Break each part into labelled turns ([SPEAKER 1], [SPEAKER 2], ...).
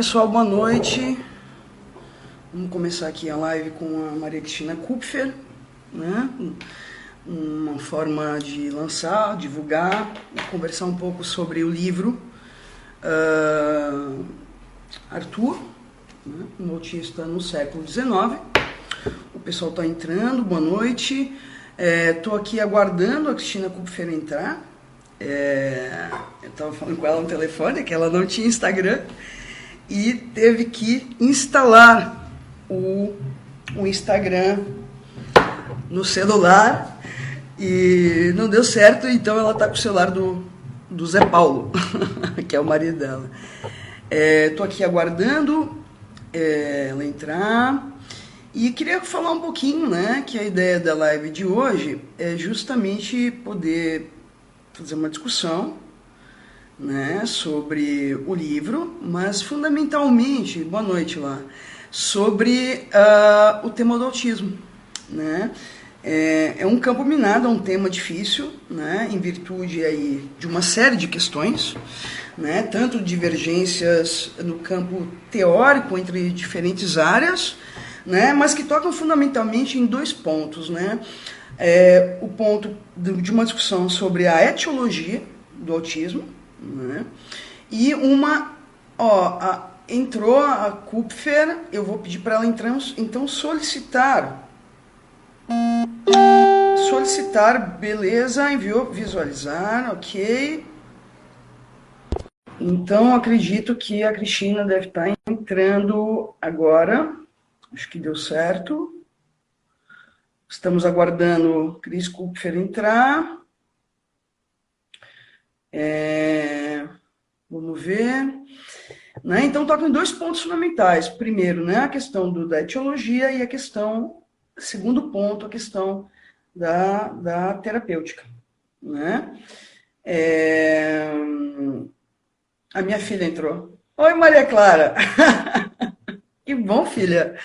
[SPEAKER 1] Pessoal, boa noite. Vamos começar aqui a live com a Maria Cristina Kupfer, né? Uma forma de lançar, divulgar, conversar um pouco sobre o livro Arthur, né? Um autista no século XIX. O pessoal está entrando, boa noite. Estou aqui aguardando a Cristina Kupfer entrar. Eu estava falando com ela no telefone, que ela não tinha Instagram, e teve que instalar o Instagram no celular e não deu certo, então ela está com o celular do Zé Paulo, que é o marido dela. Estou aqui aguardando ela entrar e queria falar um pouquinho, né, que a ideia da live de hoje é justamente poder fazer uma discussão, né, sobre o livro, mas fundamentalmente, boa noite lá, sobre o tema do autismo, né? É um campo minado, é um tema difícil, né, em virtude aí de uma série de questões, né, tanto divergências no campo teórico entre diferentes áreas, né, mas que tocam fundamentalmente em dois pontos, né? O ponto de uma discussão sobre a etiologia do autismo, né? E entrou a Kupfer, eu vou pedir para ela então solicitar, beleza, enviou, visualizar, ok. Então acredito que a Cristina deve estar entrando agora, acho que deu certo. Estamos aguardando Cris Kupfer entrar. Vamos ver. Né? Então, toca em dois pontos fundamentais. Primeiro, né, a questão da etiologia e a questão, segundo ponto, a questão da terapêutica. Né? A minha filha entrou. Oi, Maria Clara. Que bom, filha.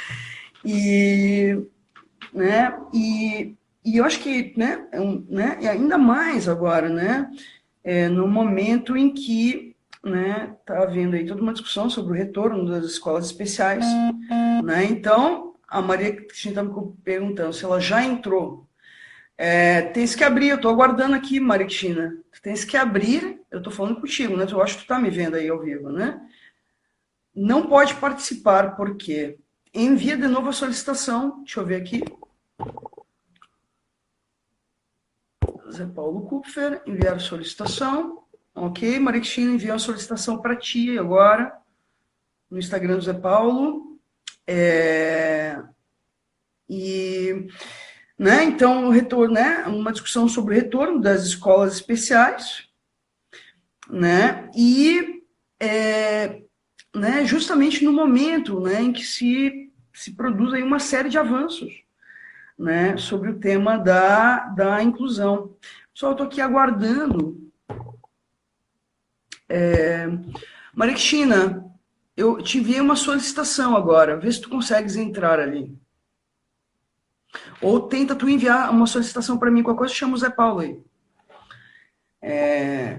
[SPEAKER 1] Né, e eu acho que, né, e ainda mais agora, né, no momento em que, né, está havendo aí toda uma discussão sobre o retorno das escolas especiais, né? Então a Maria Cristina está me perguntando se ela já entrou. Tens que abrir, eu estou aguardando aqui, Maria Cristina. Tens que abrir, eu estou falando contigo, né? Eu acho que tu está me vendo aí ao vivo, né? Não pode participar, porque envia de novo a solicitação. Deixa eu ver aqui. Zé Paulo Kupfer, enviar solicitação. Ok, Maria Cristina enviou a solicitação para ti agora, no Instagram do Zé Paulo. Né, então, o retorno, né, uma discussão sobre o retorno das escolas especiais, né, né, justamente no momento, né, em que se produz aí uma série de avanços, né, sobre o tema da inclusão. Só estou aqui aguardando. Maria Cristina, eu te enviei uma solicitação agora, vê se tu consegues entrar ali. Ou tenta tu enviar uma solicitação para mim, qualquer coisa, chama o Zé Paulo aí.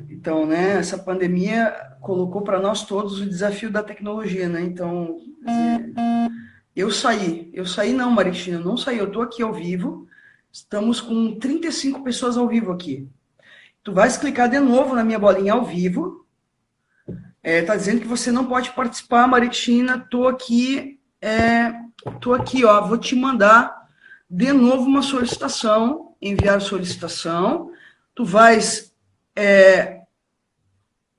[SPEAKER 1] Então, né, essa pandemia colocou para nós todos o desafio da tecnologia, né? Então, eu saí não, Maria Cristina, eu não saí, eu estou aqui ao vivo, estamos com 35 pessoas ao vivo aqui. Tu vais clicar de novo na minha bolinha ao vivo, tá dizendo que você não pode participar, Maria Cristina, tô aqui, ó, vou te mandar de novo uma solicitação, enviar solicitação, tu vais,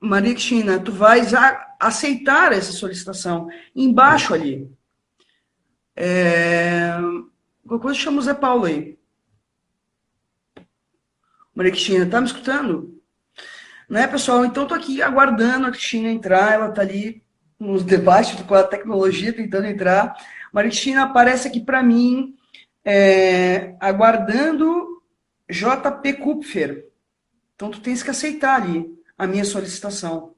[SPEAKER 1] Maria Cristina, tu vais aceitar essa solicitação, embaixo ali. Qualquer coisa chama o Zé Paulo aí. Maria Cristina, tá me escutando? Né, pessoal? Então, estou aqui aguardando a Cristina entrar, ela está ali nos debates com a tecnologia, tentando entrar. Maria Cristina aparece aqui para mim, aguardando JP Kupfer. Então, tu tens que aceitar ali a minha solicitação.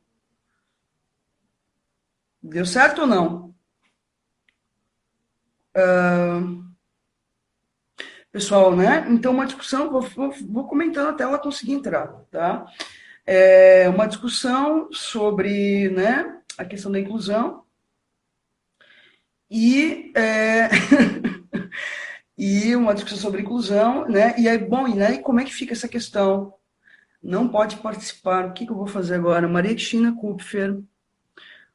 [SPEAKER 1] Deu certo ou não? Pessoal, né? Então, uma discussão, vou comentando até ela conseguir entrar, tá? Uma discussão sobre, né, a questão da inclusão, E, e uma discussão sobre inclusão, né? E aí, bom, e aí como é que fica essa questão? Não pode participar. O que que eu vou fazer agora? Maria Cristina Kupfer.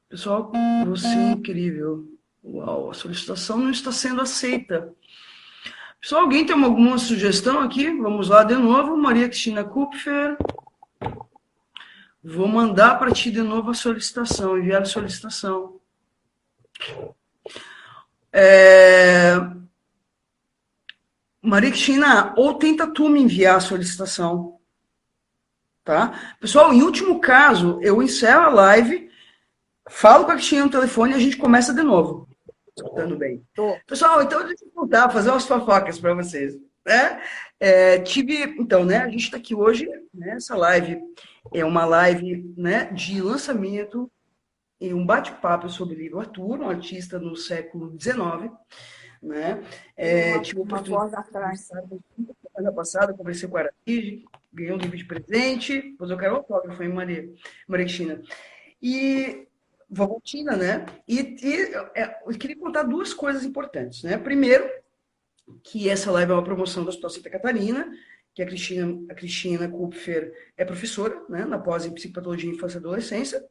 [SPEAKER 1] Pessoal, você é incrível. Uau, a solicitação não está sendo aceita. Pessoal, alguém tem alguma sugestão aqui? Vamos lá de novo. Maria Cristina Kupfer. Vou mandar para ti de novo a solicitação, enviar a solicitação. Maria Cristina, ou tenta tu me enviar a solicitação, tá? Pessoal, em último caso, eu encerro a live, falo com a Cristina no telefone e a gente começa de novo. Escutando bem.
[SPEAKER 2] Tô.
[SPEAKER 1] Pessoal, então deixa eu voltar, fazer umas fofocas para vocês. Né? Então, né, a gente está aqui hoje, né, essa live é uma live, né, de lançamento e um bate-papo sobre o livro Arthur, um artista no século XIX, né? Tive a
[SPEAKER 2] Uma
[SPEAKER 1] oportunidade
[SPEAKER 2] voz atrás.
[SPEAKER 1] de semana passada, conversei com a Aracide, ganhei um livro de presente, depois eu quero autógrafo, hein, Maria Cristina. E Valentina, né? Eu queria contar duas coisas importantes, né? Primeiro, que essa live é uma promoção da Hospital Santa Catarina, que a Cristina Kupfer é professora, né, na pós em Psicopatologia, Infância e Adolescência,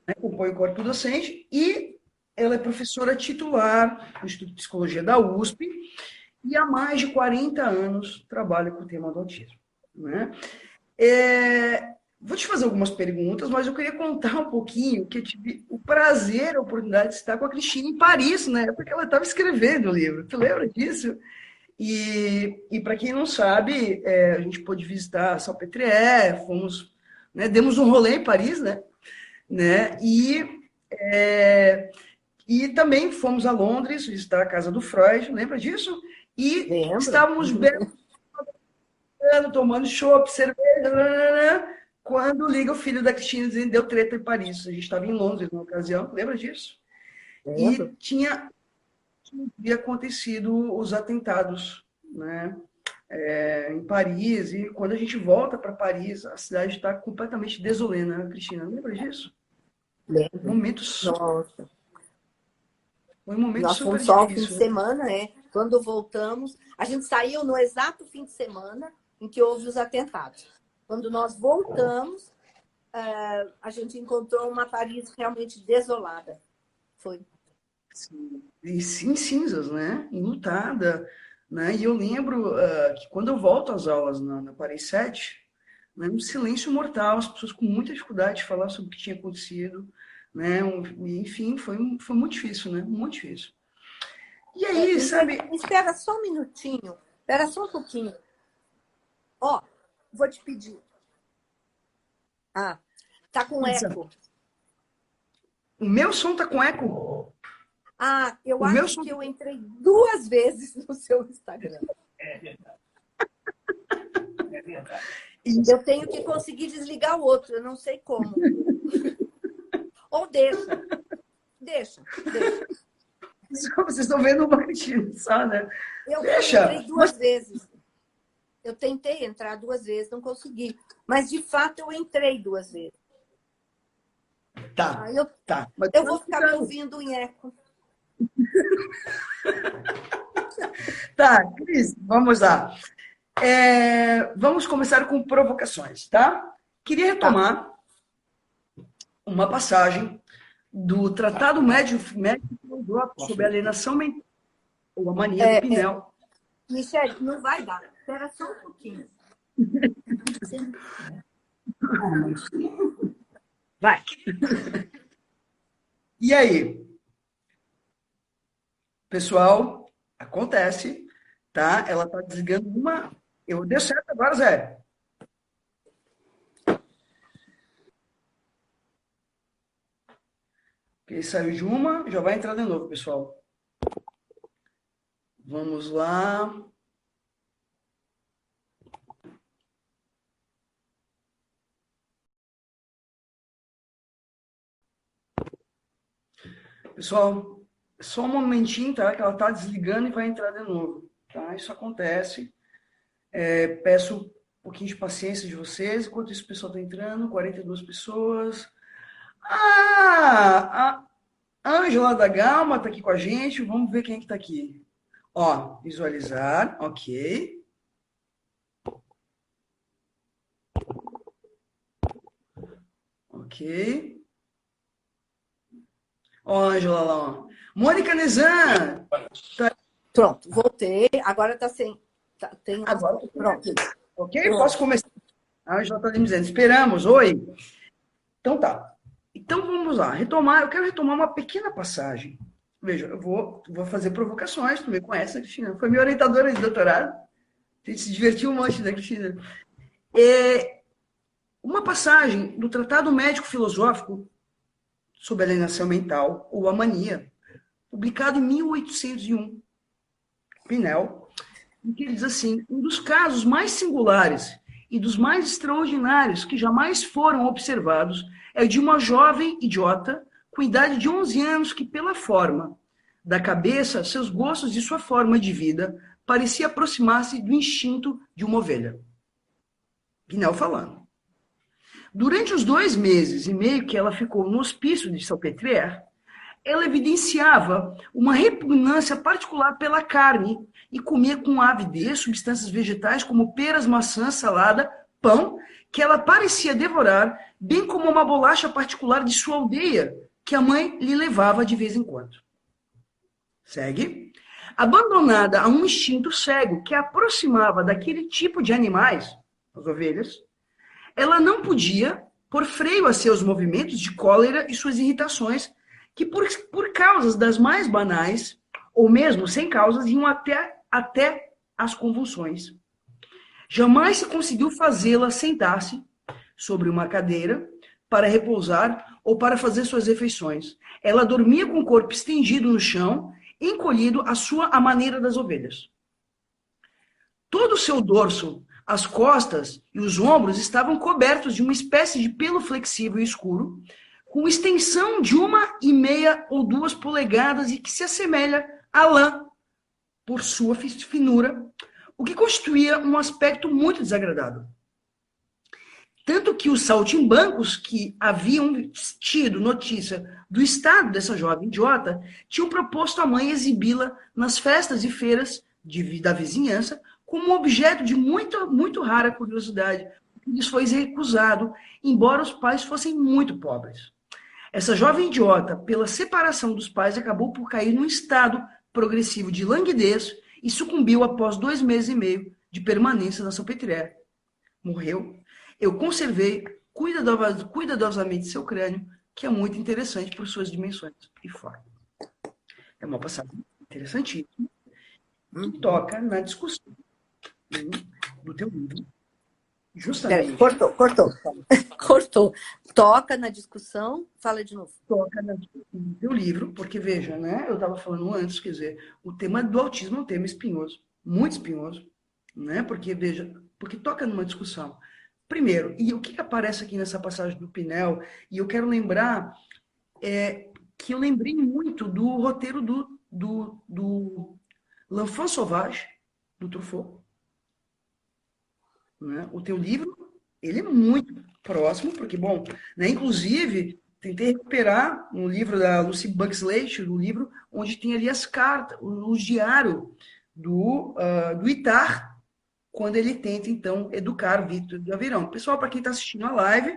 [SPEAKER 1] né, compõe o corpo docente, e ela é professora titular do Instituto de Psicologia da USP, e há mais de 40 anos trabalha com o tema do autismo. Né? Vou te fazer algumas perguntas, mas eu queria contar um pouquinho que eu tive o prazer, a oportunidade de estar com a Cristina em Paris, né? Porque ela estava escrevendo o livro. Tu lembra disso? E para quem não sabe, a gente pôde visitar Salpêtrière, fomos, né, demos um rolê em Paris, né? E também fomos a Londres visitar a casa do Freud, lembra disso? E
[SPEAKER 2] Lembro.
[SPEAKER 1] estávamos bem tomando chopp, cerveja, quando liga o filho da Cristina dizendo deu treta em Paris. A gente estava em Londres na ocasião, lembra disso?
[SPEAKER 2] Lembro.
[SPEAKER 1] E tinha acontecido os atentados, né? Em Paris, e quando a gente volta para Paris, a cidade está completamente desolena, né, Cristina? Lembra disso?
[SPEAKER 2] Lembro.
[SPEAKER 1] Momento,
[SPEAKER 2] Nossa.
[SPEAKER 1] foi um momento
[SPEAKER 2] Nós
[SPEAKER 1] super
[SPEAKER 2] fomos só ao fim de
[SPEAKER 1] difícil. Né?
[SPEAKER 2] semana, né? Quando voltamos, a gente saiu no exato fim de semana em que houve os atentados. Quando nós voltamos, a gente encontrou uma Paris realmente desolada. Foi.
[SPEAKER 1] Sim. E sim, cinzas, né? Enlutada. Né? E eu lembro que quando eu volto às aulas na Paris 7, né, um silêncio mortal, as pessoas com muita dificuldade de falar sobre o que tinha acontecido. Né? Enfim, foi muito difícil, né? Muito difícil. E aí,
[SPEAKER 2] Michele,
[SPEAKER 1] sabe?
[SPEAKER 2] espera só um minutinho. Espera só um pouquinho. Ó, vou te pedir. Ah, tá com eco.
[SPEAKER 1] O meu som tá com eco?
[SPEAKER 2] Ah, eu
[SPEAKER 1] O meu
[SPEAKER 2] acho
[SPEAKER 1] som.
[SPEAKER 2] que eu entrei 2 vezes no seu Instagram. Eu tenho que conseguir desligar o outro, eu não sei como. Ou deixa. Deixa.
[SPEAKER 1] Vocês estão vendo o marketing só, né?
[SPEAKER 2] Eu
[SPEAKER 1] Deixa!
[SPEAKER 2] entrei 2 vezes. Eu tentei entrar 2 vezes, não consegui. Mas, de fato, eu entrei 2 vezes.
[SPEAKER 1] Tá, tá. Mas
[SPEAKER 2] Eu vou ficar me ouvindo em eco.
[SPEAKER 1] Tá, Cris, vamos lá. Vamos começar com provocações, tá? Queria
[SPEAKER 2] Tá.
[SPEAKER 1] retomar uma passagem do Tratado Médico Filosófico sobre alienação mental, ou a mania do Pinel.
[SPEAKER 2] Michele, não vai dar. Espera só um pouquinho. Vai.
[SPEAKER 1] E aí? Pessoal, acontece, tá? Ela tá desligando uma. Eu deu certo agora, Zé. Porque saiu de uma, já vai entrar de novo, pessoal. Vamos lá. Pessoal, só um momentinho, tá? Que ela tá desligando e vai entrar de novo, tá? Isso acontece. Peço um pouquinho de paciência de vocês. Enquanto isso, o pessoal tá entrando, 42 pessoas. Ah! A Ângela da Galma está aqui com a gente. Vamos ver quem é que está aqui. Ó, visualizar, ok. Ok. Ó, Ângela lá, ó. Mônica Nezan.
[SPEAKER 2] Pronto, voltei. Agora está sem... tem...
[SPEAKER 1] Agora,
[SPEAKER 2] Pronto.
[SPEAKER 1] ok? Pronto. Posso começar? A Ângela está me dizendo, esperamos, oi. Então tá. Então vamos lá, retomar. Eu quero retomar uma pequena passagem. Veja, eu vou fazer provocações, tu me conhece, né, Cristina? Foi minha orientadora de doutorado. A gente se divertiu um monte, né, Cristina? Uma passagem do Tratado Médico Filosófico sobre alienação mental, ou a mania, publicado em 1801, Pinel, em que ele diz assim: um dos casos mais singulares e dos mais extraordinários que jamais foram observados é o de uma jovem idiota com idade de 11 anos que, pela forma da cabeça, seus gostos e sua forma de vida, parecia aproximar-se do instinto de uma ovelha. Pinel falando. Durante os 2 meses e meio que ela ficou no hospício de Salpêtrière, ela evidenciava uma repugnância particular pela carne e comia com avidez substâncias vegetais como peras, maçãs, salada, pão, que ela parecia devorar, bem como uma bolacha particular de sua aldeia, que a mãe lhe levava de vez em quando. Segue. Abandonada a um instinto cego que a aproximava daquele tipo de animais, as ovelhas, ela não podia pôr freio a seus movimentos de cólera e suas irritações, que por causas das mais banais, ou mesmo sem causas, iam até as convulsões. Jamais se conseguiu fazê-la sentar-se sobre uma cadeira para repousar ou para fazer suas refeições. Ela dormia com o corpo estendido no chão, encolhido à maneira das ovelhas. Todo o seu dorso, as costas e os ombros estavam cobertos de uma espécie de pelo flexível e escuro, com extensão de 1,5 ou 2 polegadas e que se assemelha à lã por sua finura, o que constituía um aspecto muito desagradável. Tanto que os saltimbancos que haviam tido notícia do estado dessa jovem idiota tinham proposto à mãe exibi-la nas festas e feiras da vizinhança como um objeto de muito rara curiosidade, que lhes foi recusado, embora os pais fossem muito pobres. Essa jovem idiota, pela separação dos pais, acabou por cair num estado progressivo de languidez e sucumbiu após 2 meses e meio de permanência na Salpêtrière. Morreu. Eu conservei cuidadosamente seu crânio, que é muito interessante por suas dimensões e forma. É uma passagem interessantíssima que toca na discussão do teu livro. Justamente.
[SPEAKER 2] Cortou. Toca na discussão. Fala de novo.
[SPEAKER 1] Toca na discussão do teu livro, porque veja, né? Eu estava falando antes, quer dizer, o tema do autismo é um tema espinhoso, muito espinhoso, né? Porque veja, porque toca numa discussão. Primeiro, e o que aparece aqui nessa passagem do Pinel, e eu quero lembrar que eu lembrei muito do roteiro do L'Enfant Sauvage, do Truffaut. Né? O teu livro, ele é muito próximo, porque, bom, né, inclusive, tentei recuperar um livro da Lucy Buxley, o livro onde tem ali as cartas, o diário do Itard, quando ele tenta, então, educar Vitor de Avirão. Pessoal, para quem está assistindo a live,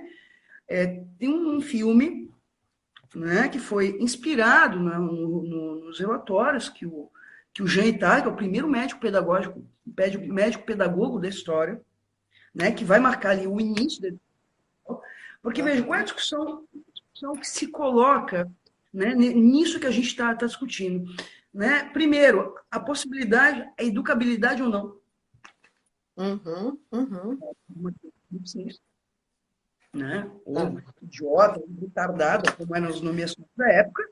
[SPEAKER 1] tem um filme, né, que foi inspirado nos relatórios que o Jean Itard, que é o primeiro médico pedagogo da história, né, que vai marcar ali o início da... Porque, veja, qual é a discussão que se coloca, né, nisso que a gente está discutindo? Né? Primeiro, a possibilidade, a educabilidade ou não. Né? Ou idiota, ou retardada, como eram as nomeações da época.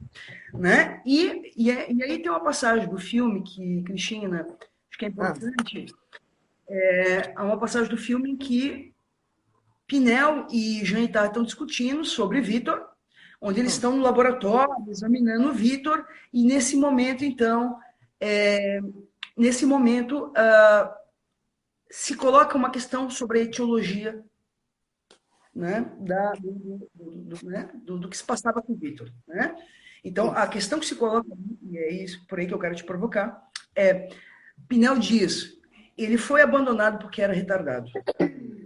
[SPEAKER 1] Né? E aí tem uma passagem do filme que, Cristina, acho que é importante, há uma passagem do filme em que Pinel e Jean Itard estão discutindo sobre Vitor, onde eles estão no laboratório, examinando o Vitor, e nesse momento, então, se coloca uma questão sobre a etiologia, né, do que se passava com o Vitor. Né? Então, a questão que se coloca, e é isso por aí que eu quero te provocar, é, Pinel diz, ele foi abandonado porque era retardado.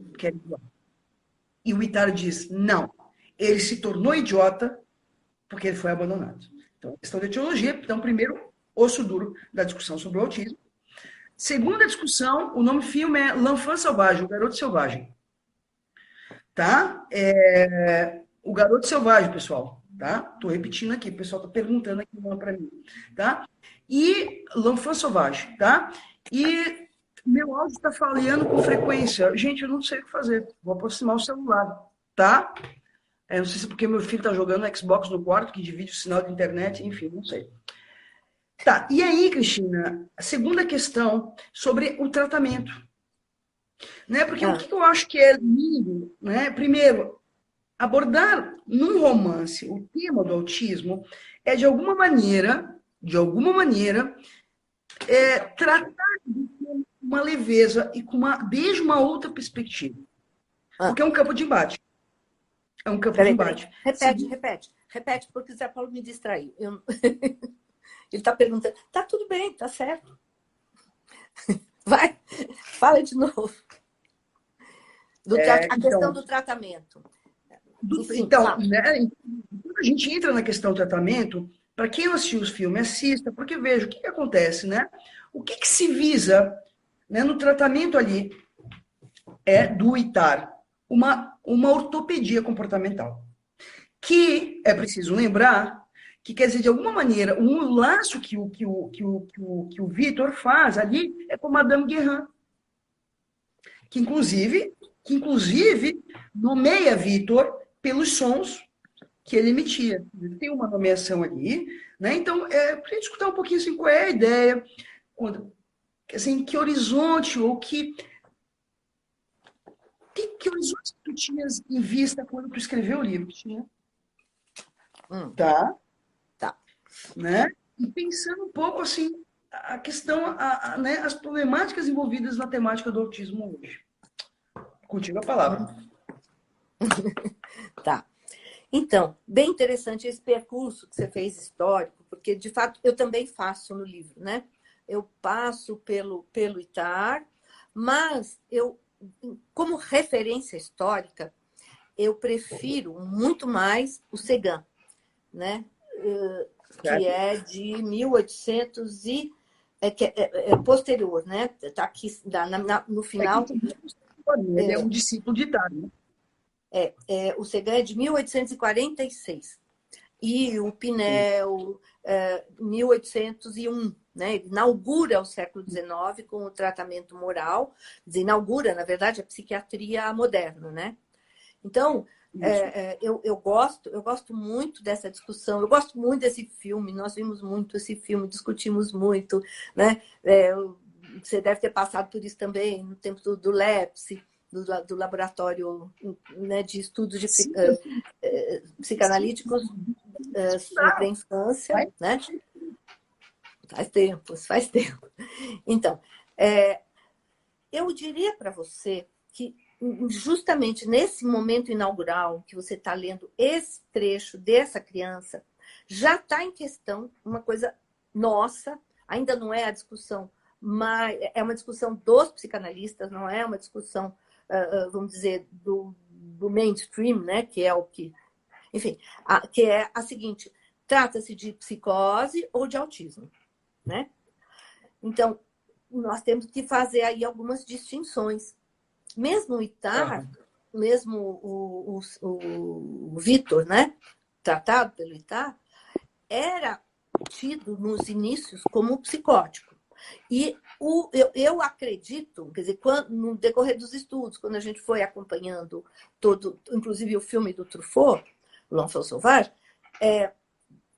[SPEAKER 1] Porque era idiota. E o Ittar diz, não, ele se tornou idiota porque ele foi abandonado. Então, questão de etiologia, então, primeiro, osso duro da discussão sobre o autismo. Segunda discussão, o nome do filme é L'Enfant Sauvage, o Garoto Selvagem. Tá? O Garoto Selvagem, pessoal. Tá? Tô repetindo aqui, o pessoal tá perguntando aqui para mim. Tá? E L'Enfant Sauvage, tá? E meu áudio está falhando com frequência. Gente, eu não sei o que fazer. Vou aproximar o celular, tá? Não sei se é porque meu filho está jogando Xbox no quarto, que divide o sinal de internet, enfim, não sei. Tá, e aí, Cristina, a segunda questão sobre o tratamento. Né? Porque o que eu acho que é lindo, né? Primeiro, abordar num romance o tema do autismo é, de alguma maneira, tratar com uma leveza e desde uma outra perspectiva. Porque é um campo de embate. É um campo de embate.
[SPEAKER 2] Repete, porque o Zé Paulo me distraiu. Ele está perguntando, tá tudo bem, tá certo. Vai, fala de novo. A questão do tratamento.
[SPEAKER 1] Enfim, então, né, quando a gente entra na questão do tratamento, para quem não assistiu os filmes, assista, porque veja o que acontece, né? O que se visa, né, no tratamento ali do ITAR? Uma ortopedia comportamental. Que é preciso lembrar que, quer dizer, de alguma maneira, um laço que o Vitor faz ali é com Madame Guérin, que inclusive nomeia Vitor pelos sons que ele emitia. Tem uma nomeação ali, né? Então, para a gente escutar um pouquinho assim, qual é a ideia, assim, que horizonte ou que horizonte tu tinhas em vista quando tu escreveu o livro? Tinha? Tá. Né? E pensando um pouco assim, a questão, né, as problemáticas envolvidas na temática do autismo hoje. Contigo a palavra.
[SPEAKER 2] Tá. Então, bem interessante esse percurso que você fez histórico, porque, de fato, eu também faço no livro, né? Eu passo pelo ITAR, mas como referência histórica, eu prefiro muito mais o Segan, né? Que é de 1800 que é posterior, né? Está aqui no final.
[SPEAKER 1] Ele é um discípulo de Ittar, né?
[SPEAKER 2] O Segan é de 1846 e o Pinel 1801, né? Ele inaugura o século XIX com o tratamento moral, inaugura, na verdade, a psiquiatria moderna, né? Então, eu gosto muito dessa discussão, eu gosto muito desse filme, nós vimos muito esse filme, discutimos muito, né? Você deve ter passado por isso também no tempo do LEPS, do laboratório, né, de estudos de psicanalíticos sobre a infância, né? Faz tempo. Então, eu diria para você que justamente nesse momento inaugural que você está lendo esse trecho dessa criança, já está em questão uma coisa nossa, ainda não é a discussão, mas é uma discussão dos psicanalistas, não é uma discussão, vamos dizer, do mainstream, né? Que é o que... Enfim, que é a seguinte, trata-se de psicose ou de autismo, né? Então, nós temos que fazer aí algumas distinções. Mesmo o ITAR, mesmo o Vitor, né? Tratado pelo ITAR, era tido nos inícios como psicótico. E eu acredito, quer dizer, no decorrer dos estudos, quando a gente foi acompanhando inclusive o filme do Truffaut, L'Enfant Sauvage,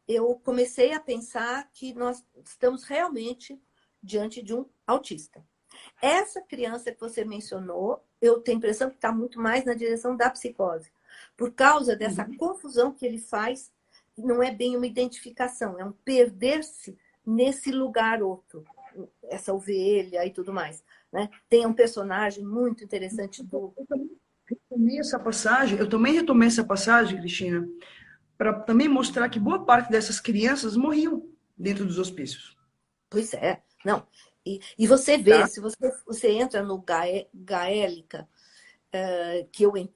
[SPEAKER 2] eu comecei a pensar que nós estamos realmente diante de um autista. Essa criança que você mencionou, eu tenho a impressão que está muito mais na direção da psicose, por causa dessa confusão que ele faz, não é bem uma identificação, é um perder-se nesse lugar outro, essa ovelha e tudo mais, né? Tem um personagem muito interessante
[SPEAKER 1] Eu também retomei essa passagem, Cristina, para também mostrar que boa parte dessas crianças morriam dentro dos hospícios.
[SPEAKER 2] Pois é, não. E você vê,
[SPEAKER 1] Tá?
[SPEAKER 2] se você entra no Gaélica,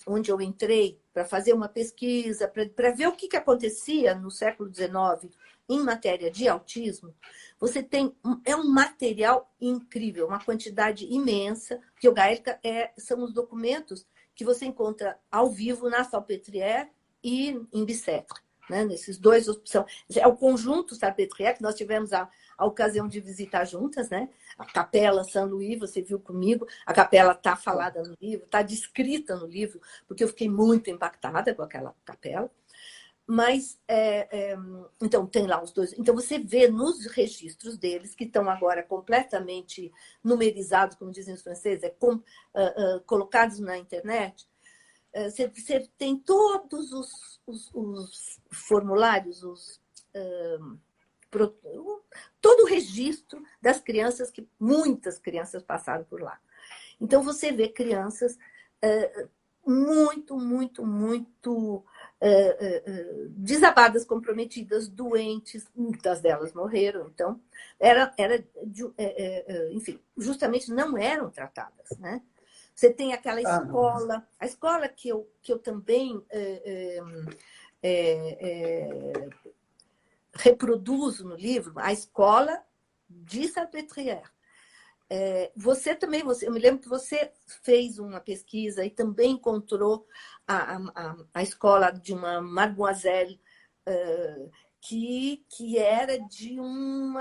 [SPEAKER 2] onde eu entrei para fazer uma pesquisa, para ver o que acontecia no século XIX em matéria de autismo, você tem um material incrível, uma quantidade imensa, que o Gaélica são os documentos que você encontra ao vivo na Salpêtrière e em Bicêtre. Né? Nesses dois são, é o conjunto Salpêtrière que nós tivemos a ocasião de visitar juntas, né? A Capela Saint-Louis, você viu comigo, a capela está falada no livro, está descrita no livro, porque eu fiquei muito impactada com aquela capela. Mas, então, tem lá os dois. Então, você vê nos registros deles, que estão agora completamente numerizados, como dizem os franceses, colocados na internet, você tem todos os formulários, todo o registro das crianças, que muitas crianças passaram por lá. Então, você vê crianças muito, muito, muito desabadas, comprometidas, doentes, muitas delas morreram. Então, enfim, justamente não eram tratadas, né? Você tem aquela escola, a escola que eu também reproduzo no livro, a escola de Salpêtrière. Eu me lembro que você fez uma pesquisa e também encontrou a escola de uma mademoiselle que era de um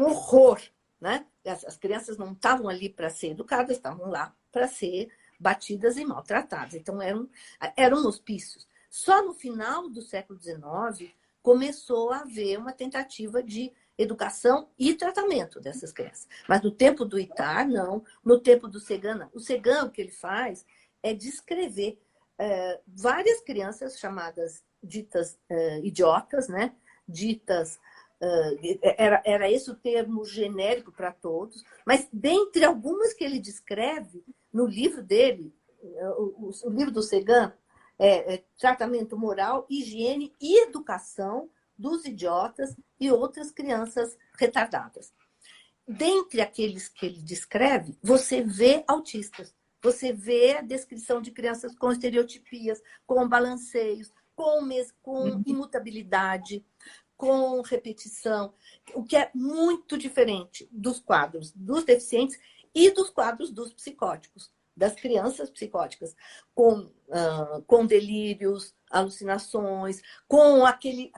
[SPEAKER 2] horror, né? As crianças não estavam ali para ser educadas, estavam lá para ser batidas e maltratadas. Então, eram hospícios. Só no final do século XIX começou a haver uma tentativa de educação e tratamento dessas crianças. Mas no tempo do Itard, não. No tempo do Séguin, não. O Séguin, o que ele faz é descrever várias crianças chamadas ditas idiotas, né? Ditas... era esse o termo genérico para todos, mas dentre algumas que ele descreve no livro dele, o livro do Séguin, tratamento moral, higiene e educação dos idiotas e outras crianças retardadas. Dentre aqueles que ele descreve, você vê autistas, você vê a descrição de crianças com estereotipias, com balanceios, com imutabilidade, com repetição, o que é muito diferente dos quadros dos deficientes e dos quadros dos psicóticos, das crianças psicóticas, com delírios, alucinações, com aquele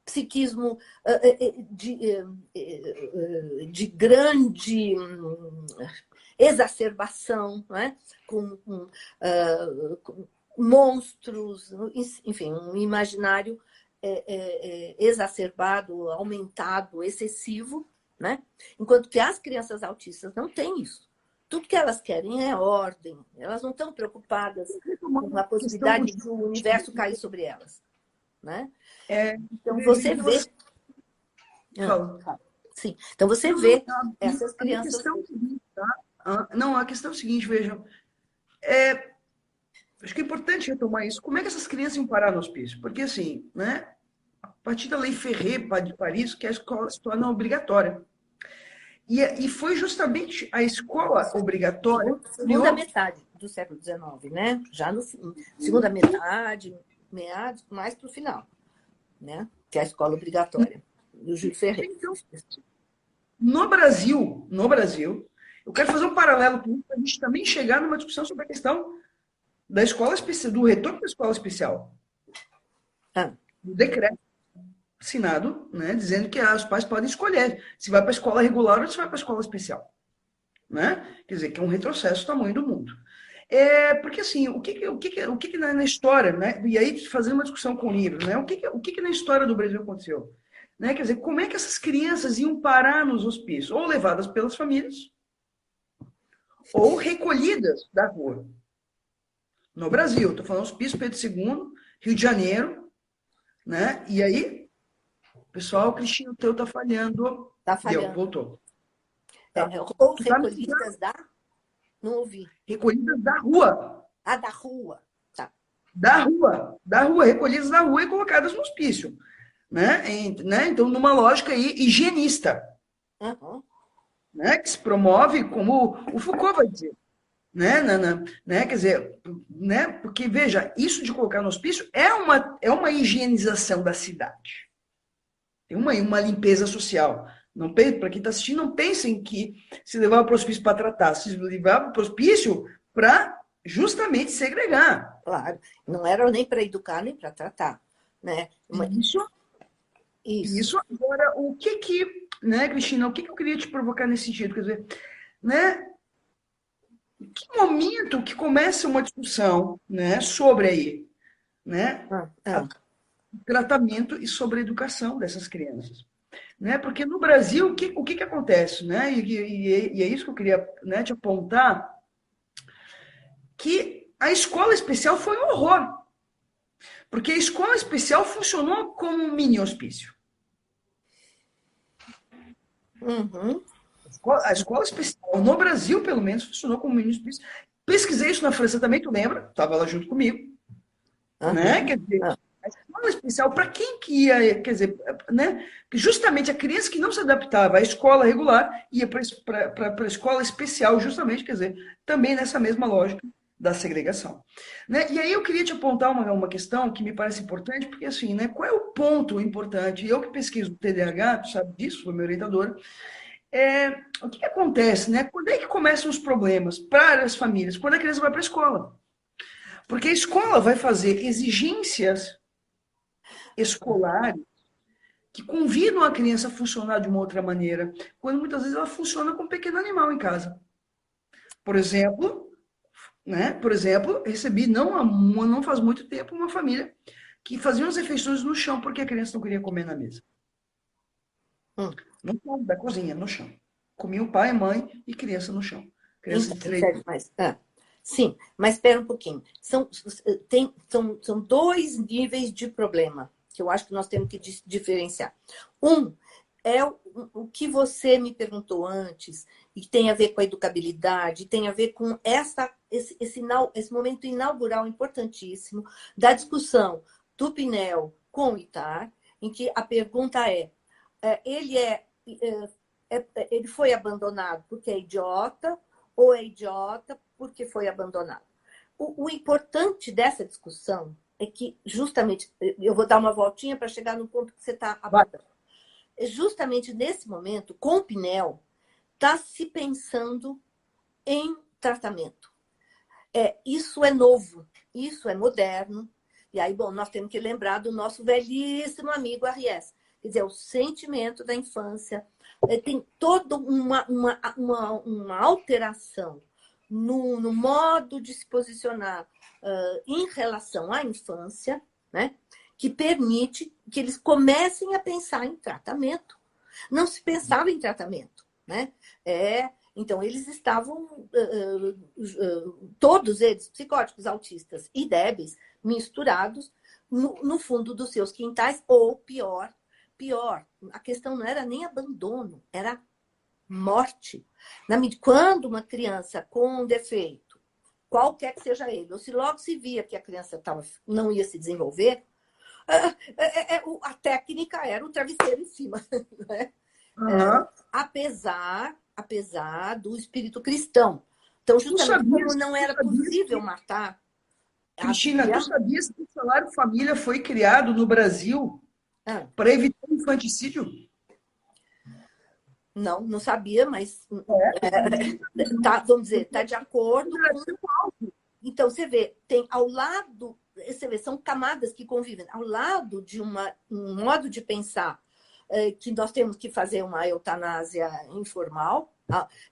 [SPEAKER 2] psiquismo de grande exacerbação, né? com monstros, enfim, um imaginário exacerbado, aumentado, excessivo, né? Enquanto que as crianças autistas não têm isso. Tudo que elas querem é ordem. Elas não estão preocupadas com a possibilidade de o universo cair sobre elas, né? Então você vê. Sim. Então você vê essas crianças.
[SPEAKER 1] Não, a questão é o seguinte, vejam. Acho que é importante retomar isso. Como é que essas crianças iam parar no hospício? Porque, assim, né, a partir da Lei Ferré de Paris, que a escola se torna obrigatória. E foi justamente a escola obrigatória...
[SPEAKER 2] Segunda metade do século XIX, né? Já no segunda metade, meados, mais para o final, né? Que é a escola obrigatória. Do Júlio Ferré.
[SPEAKER 1] Então, no Brasil, eu quero fazer um paralelo com isso para a gente também chegar numa discussão sobre a questão da escola especial, do retorno da escola especial. Do decreto assinado, né, dizendo que os pais podem escolher se vai para a escola regular ou se vai para a escola especial. Né? Quer dizer, que é um retrocesso do tamanho do mundo. Porque, assim, o que na história, né? E aí, fazendo uma discussão com o livro, né? O que na história do Brasil aconteceu? Né? Quer dizer, como é que essas crianças iam parar nos hospícios? Ou levadas pelas famílias, ou recolhidas da rua. No Brasil, estou falando hospício Pedro II, Rio de Janeiro, né? E aí, pessoal, o Cristina, o teu tá falhando.
[SPEAKER 2] Tá falhando.
[SPEAKER 1] Deu, voltou.
[SPEAKER 2] Ou recolhidas da... Não ouvi.
[SPEAKER 1] Recolhidas da rua.
[SPEAKER 2] Da rua. Tá.
[SPEAKER 1] da rua, recolhidas da rua e colocadas no hospício, né? Então, numa lógica aí higienista,
[SPEAKER 2] Uhum.
[SPEAKER 1] né? Que se promove, como o Foucault vai dizer, né? Quer dizer, né? Porque, veja, isso de colocar no hospício é uma higienização da cidade. Tem uma limpeza social. Não, para quem está assistindo, não pensem que se levava para o hospício para tratar, se levava para o hospício para justamente segregar.
[SPEAKER 2] Claro. Não era nem para educar, nem para tratar, né?
[SPEAKER 1] Isso,
[SPEAKER 2] Isso.
[SPEAKER 1] isso. Agora, né, Cristina, o que eu queria te provocar nesse sentido? Quer dizer, né, que momento que começa uma discussão, né, sobre aí, né,
[SPEAKER 2] Ah, ah.
[SPEAKER 1] o tratamento e sobre a educação dessas crianças? Né? Porque no Brasil, o que acontece? Né? E é isso que eu queria, né, te apontar, que a escola especial foi um horror. Porque a escola especial funcionou como um mini hospício.
[SPEAKER 2] Uhum.
[SPEAKER 1] A escola especial, no Brasil, pelo menos, funcionou como um mini hospício. Pesquisei isso na França também, tu lembra? Estava lá junto comigo. Né?
[SPEAKER 2] Uhum.
[SPEAKER 1] Quer dizer,
[SPEAKER 2] Ah.
[SPEAKER 1] a escola especial, para quem que ia, quer dizer, né? Justamente a criança que não se adaptava à escola regular ia para a escola especial, justamente, quer dizer, também nessa mesma lógica da segregação. Né? E aí eu queria te apontar uma questão que me parece importante, porque assim, né, qual é o ponto importante? Eu que pesquiso o TDAH, tu sabe disso, foi meu orientador, o que acontece, né? Quando é que começam os problemas para as famílias? Quando a criança vai para a escola. Porque a escola vai fazer exigências escolares que convidam a criança a funcionar de uma outra maneira, quando muitas vezes ela funciona com um pequeno animal em casa. Por exemplo, né? Por exemplo, recebi não faz muito tempo uma família que fazia as refeições no chão porque a criança não queria comer na mesa.
[SPEAKER 2] Hum.
[SPEAKER 1] No chão da cozinha, no chão. Comia o pai, mãe e criança no chão. Criança
[SPEAKER 2] Então,
[SPEAKER 1] de 3
[SPEAKER 2] sério, mas, sim, mas espera um pouquinho. São dois níveis de problema que eu acho que nós temos que diferenciar. Um é o que você me perguntou antes, e tem a ver com a educabilidade, tem a ver com esse momento inaugural importantíssimo da discussão do Pinel com o Ittar, em que a pergunta ele foi abandonado porque é idiota, ou é idiota porque foi abandonado. O importante dessa discussão é que, justamente, eu vou dar uma voltinha para chegar no ponto que você está abordando. Justamente nesse momento, com o Pinel, está se pensando em tratamento. Isso é novo, isso é moderno. E aí, bom, nós temos que lembrar do nosso velhíssimo amigo Arries. Quer dizer, o sentimento da infância. Tem toda uma alteração no modo de se posicionar em relação à infância, né? Que permite que eles comecem a pensar em tratamento. Não se pensava em tratamento, né? Então, eles estavam, todos eles, psicóticos, autistas e débeis, misturados no fundo dos seus quintais, ou pior, a questão não era nem abandono, era morte. Quando uma criança com um defeito, qualquer que seja ele, ou se logo se via que a criança não ia se desenvolver, a técnica era o travesseiro em cima, né?
[SPEAKER 1] Uhum.
[SPEAKER 2] Apesar do espírito cristão. Então, justamente como não era possível matar...
[SPEAKER 1] Cristina, tu sabias que o salário família foi criado no Brasil para evitar o infanticídio?
[SPEAKER 2] Não sabia, mas vamos dizer, está de acordo com... Então, você vê, tem ao lado, são camadas que convivem, ao lado de um modo de pensar que nós temos que fazer uma eutanásia informal,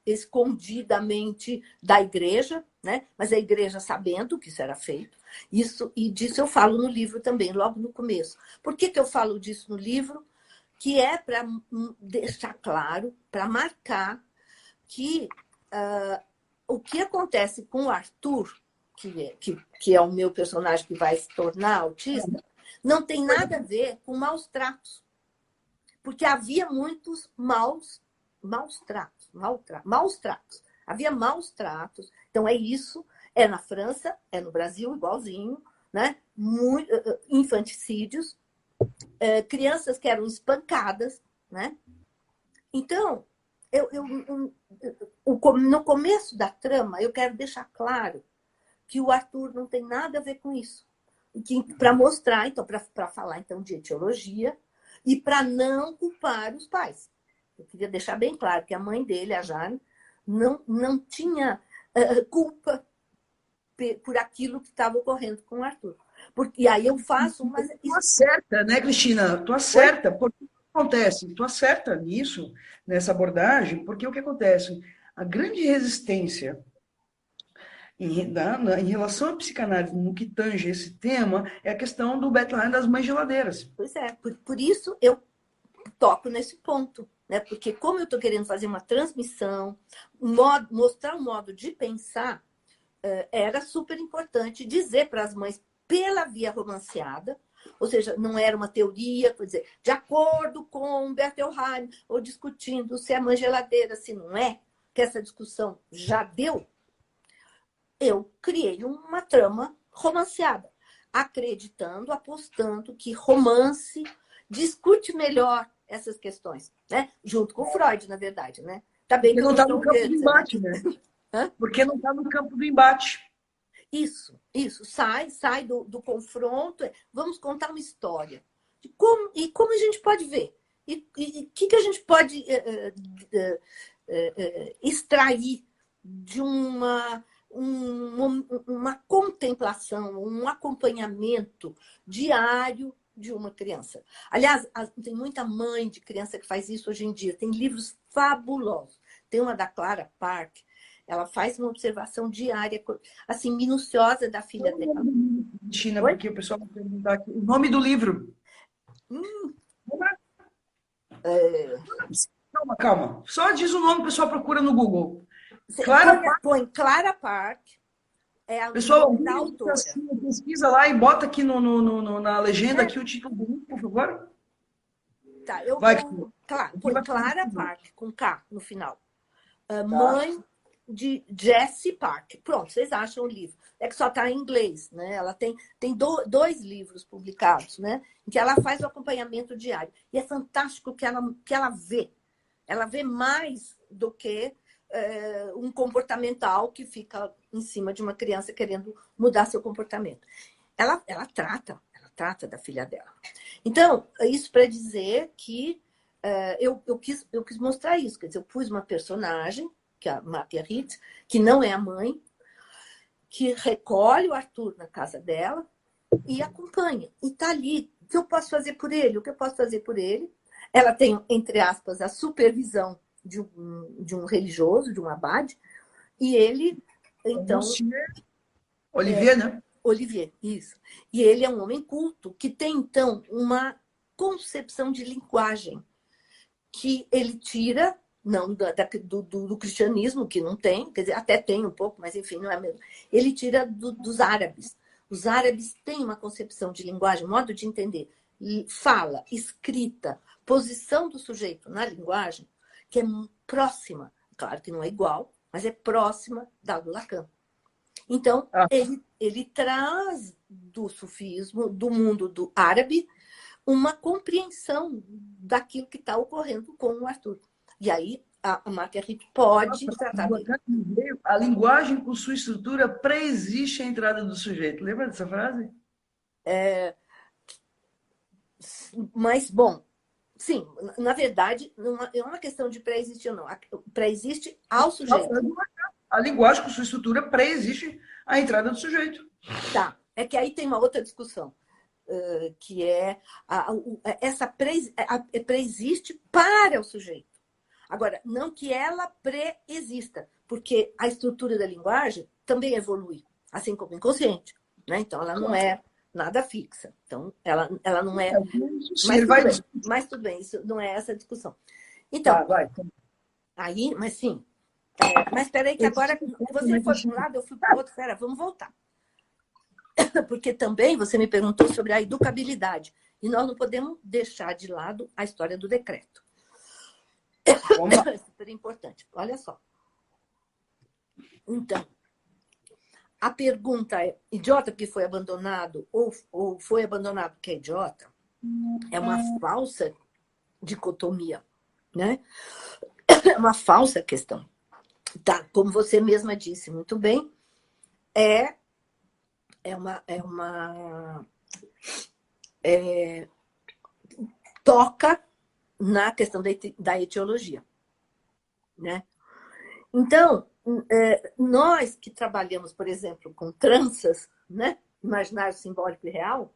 [SPEAKER 2] escondidamente da igreja, né? Mas a igreja sabendo que isso era feito. E disso eu falo no livro também, logo no começo. Por que eu falo disso no livro? Que é para deixar claro, para marcar que o que acontece com o Arthur, que é o meu personagem que vai se tornar autista, não tem nada a ver com maus tratos. Porque havia muitos maus tratos. Havia maus tratos. Então, é isso. É na França, é no Brasil, igualzinho. né? Infanticídios, crianças que eram espancadas, né? Então, no começo da trama, eu quero deixar claro que o Arthur não tem nada a ver com isso. Para mostrar, então, para falar então de etiologia e para não culpar os pais. Eu queria deixar bem claro que a mãe dele, a Jane, não tinha culpa por aquilo que estava ocorrendo com o Arthur. E aí eu faço uma...
[SPEAKER 1] Tu acerta, né, Cristina? Tu acerta. Porque o que acontece? Tu acerta nisso, nessa abordagem, porque o que acontece? A grande resistência em relação à psicanálise, no que tange esse tema, é a questão do Bethlehem das mães geladeiras.
[SPEAKER 2] Pois é, por isso eu toco nesse ponto, né? Porque como eu estou querendo fazer uma transmissão, mostrar um modo de pensar, era super importante dizer para as mães pela via romanceada, ou seja, não era uma teoria, quer dizer, de acordo com Bettelheim, ou discutindo se é mãe geladeira, se não é, que essa discussão já deu, eu criei uma trama romanceada, acreditando, apostando que romance discute melhor essas questões, né? Junto com Freud, na verdade, né? Tá bem.
[SPEAKER 1] Porque não está no campo do embate, né? Porque não está no campo do embate.
[SPEAKER 2] Isso. Sai do confronto. Vamos contar uma história. Como a gente pode ver? E o que a gente pode extrair de uma contemplação, um acompanhamento diário de uma criança. Aliás, tem muita mãe de criança que faz isso hoje em dia. Tem livros fabulosos. Tem uma da Clara Park. Ela faz uma observação diária, assim, minuciosa da filha dela.
[SPEAKER 1] China, porque o pessoal vai perguntar aqui. O nome do livro. Calma. Só diz o nome, o pessoal procura no Google.
[SPEAKER 2] Põe Clara Park. É a
[SPEAKER 1] pessoal,
[SPEAKER 2] da autora.
[SPEAKER 1] Pesquisa lá e bota aqui na legenda aqui o título do livro, por favor.
[SPEAKER 2] Tá, põe Clara Park, com K no final. Mãe de Jessie Park. Pronto, vocês acham o livro. É que só está em inglês, né? Ela tem dois livros publicados, né? Em que ela faz o acompanhamento diário. E é fantástico que ela vê. Ela vê mais do que um comportamental que fica em cima de uma criança querendo mudar seu comportamento. Ela trata da filha dela. Então, isso para dizer que eu quis mostrar isso. Quer dizer, eu pus uma personagem, que é a Marguerite, que não é a mãe, que recolhe o Arthur na casa dela e acompanha. E está ali. O que eu posso fazer por ele? O que eu posso fazer por ele? Ela tem, entre aspas, a supervisão de um religioso, de um abade, e ele, então...
[SPEAKER 1] Olivier, né?
[SPEAKER 2] Olivier, isso. E ele é um homem culto, que tem, então, uma concepção de linguagem que ele tira, não do cristianismo, que não tem, quer dizer, até tem um pouco, mas enfim, não é mesmo. Ele tira dos árabes. Os árabes têm uma concepção de linguagem, modo de entender, fala, escrita, posição do sujeito na linguagem, que é próxima, claro que não é igual, mas é próxima da do Lacan. Então, ele traz do sufismo, do mundo do árabe, uma compreensão daquilo que está ocorrendo com o Arthur. E aí, a Marguerite pode tratar dele.
[SPEAKER 1] A linguagem, com sua estrutura, pré-existe a entrada do sujeito. Lembra dessa frase?
[SPEAKER 2] Mas, bom, sim, na verdade, não é uma questão de pré-existir ou não. Pré-existe ao sujeito.
[SPEAKER 1] A linguagem, com sua estrutura, pré-existe a entrada do sujeito.
[SPEAKER 2] Tá, é que aí tem uma outra discussão, que é essa pré-existe para o sujeito. Agora, não que ela pré-exista, porque a estrutura da linguagem também evolui, assim como o inconsciente, né? Então, ela não é nada fixa. Então, ela não é... Mas tudo bem, isso não é essa a discussão. Então, aí, mas sim... mas espera aí que agora você foi para um lado, eu fui para o outro. Espera, vamos voltar. Porque também você me perguntou sobre a educabilidade. E nós não podemos deixar de lado a história do decreto. É super importante. Olha só. Então, a pergunta é idiota porque foi abandonado ou foi abandonado porque é idiota, é uma falsa dicotomia, né? É uma falsa questão. Tá, como você mesma disse muito bem, toca na questão da etiologia, né? Então, nós que trabalhamos, por exemplo, com tranças, né? Imaginário simbólico e real,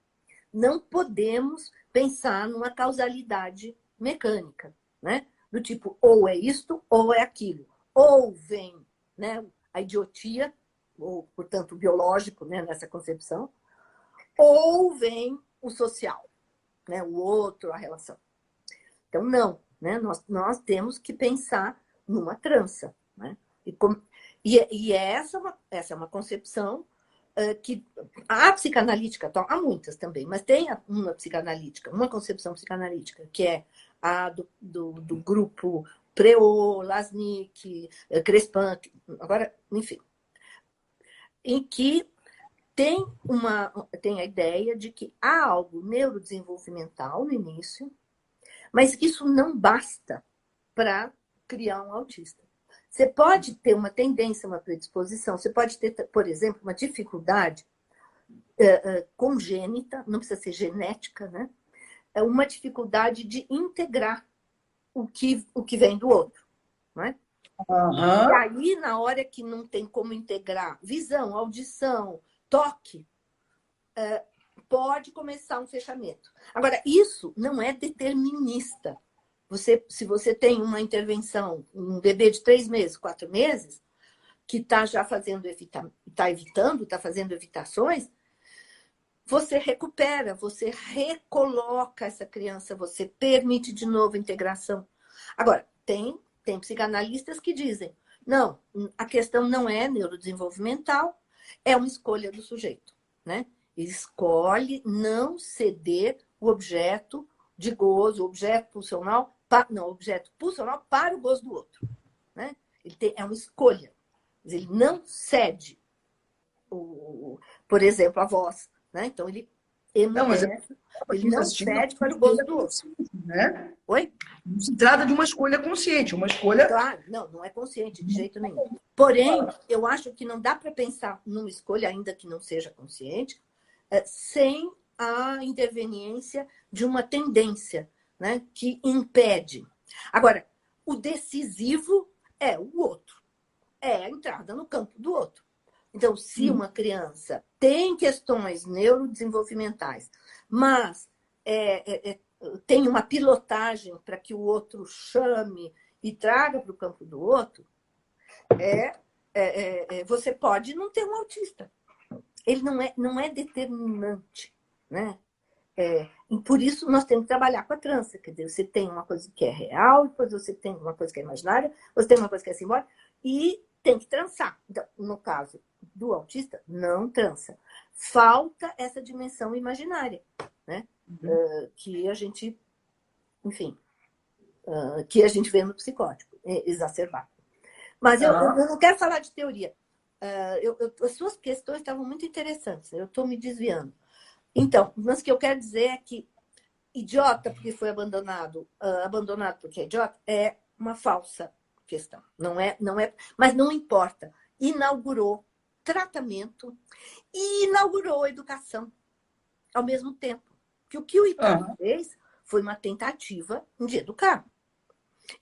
[SPEAKER 2] não podemos pensar numa causalidade mecânica, né? Do tipo, ou é isto, ou é aquilo. Ou vem, né, a idiotia, ou, portanto, o biológico, né, nessa concepção, ou vem o social, né, o outro, a relação. Então, não, né? Nós temos que pensar numa trança, né? E essa é uma concepção que a psicanalítica, há muitas também, mas tem uma psicanalítica, uma concepção psicanalítica, que é a do grupo Preot, Lasnik, Crespin, agora, enfim, em que tem a ideia de que há algo neurodesenvolvimental no início, mas isso não basta para criar um autista. Você pode ter uma tendência, uma predisposição, você pode ter, por exemplo, uma dificuldade congênita, não precisa ser genética, né? É uma dificuldade de integrar o que vem do outro, né?
[SPEAKER 1] Uhum.
[SPEAKER 2] E aí, na hora que não tem como integrar visão, audição, toque, pode começar um fechamento. Agora, isso não é determinista. Se você tem uma intervenção, um bebê de 3 meses, 4 meses, que está já fazendo, está fazendo evitações, você recupera, você recoloca essa criança, você permite de novo a integração. Agora, tem psicanalistas que dizem, não, a questão não é neurodesenvolvimental, é uma escolha do sujeito, né? Ele escolhe não ceder o objeto de gozo, o objeto pulsional, objeto pulsional para o gozo do outro, né? É uma escolha. Ele não cede, por exemplo, a voz, né? Então, ele emudece, ele não cede para o gozo do outro.
[SPEAKER 1] Né?
[SPEAKER 2] Oi?
[SPEAKER 1] Não se trata de uma escolha consciente, uma escolha...
[SPEAKER 2] Claro, não é consciente de jeito nenhum. Porém, eu acho que não dá para pensar numa escolha, ainda que não seja consciente, sem a interveniência de uma tendência, né, que impede. Agora, o decisivo é o outro, é a entrada no campo do outro. Então, se uma criança tem questões neurodesenvolvimentais, mas tem uma pilotagem para que o outro chame e traga para o campo do outro, você pode não ter um autista. Ele não é determinante, né? E por isso nós temos que trabalhar com a trança. Quer dizer, você tem uma coisa que é real, depois você tem uma coisa que é imaginária, você tem uma coisa que é simbólica, e tem que trançar. Então, no caso do autista, não trança. Falta essa dimensão imaginária, né? Que a gente, enfim, que a gente vê no psicótico, exacerbado. Mas eu não quero falar de teoria. As suas questões estavam muito interessantes. Eu estou me desviando. Então, mas o que eu quero dizer é que idiota porque foi abandonado porque é idiota, é uma falsa questão. Não é, mas não importa. Inaugurou tratamento e inaugurou educação ao mesmo tempo. Que o ICAR fez foi uma tentativa de educar.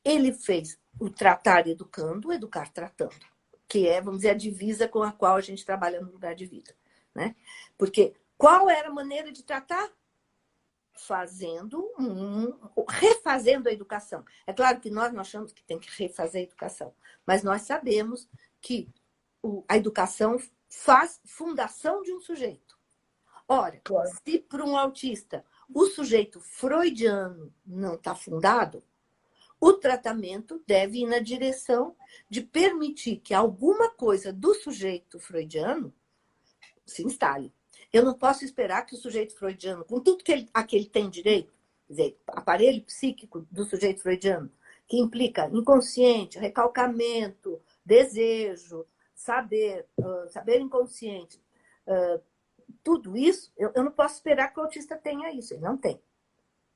[SPEAKER 2] Ele fez o tratar educando, o educar tratando, que é, vamos dizer, a divisa com a qual a gente trabalha no lugar de vida, né? Porque qual era a maneira de tratar? Refazendo a educação. É claro que nós achamos que tem que refazer a educação, mas nós sabemos que a educação faz fundação de um sujeito. Ora, se para um autista o sujeito freudiano não está fundado, o tratamento deve ir na direção de permitir que alguma coisa do sujeito freudiano se instale. Eu não posso esperar que o sujeito freudiano, com tudo a que ele tem direito, quer dizer, aparelho psíquico do sujeito freudiano, que implica inconsciente, recalcamento, desejo, saber inconsciente, tudo isso, eu não posso esperar que o autista tenha isso. Ele não tem,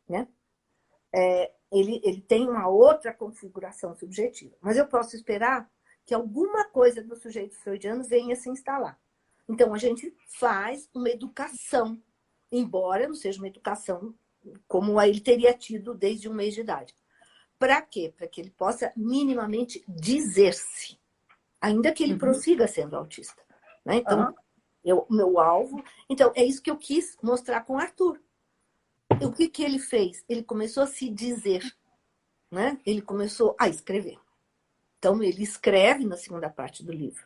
[SPEAKER 2] né? Ele tem uma outra configuração subjetiva. Mas eu posso esperar que alguma coisa do sujeito freudiano venha se instalar. Então, a gente faz uma educação, embora não seja uma educação como ele teria tido desde 1 mês de idade. Para quê? Para que ele possa minimamente dizer-se, ainda que ele prossiga sendo autista. Né? Então, meu alvo... Então, é isso que eu quis mostrar com o Arthur. O que ele fez? Ele começou a se dizer, né? Ele começou a escrever. Então, ele escreve na segunda parte do livro.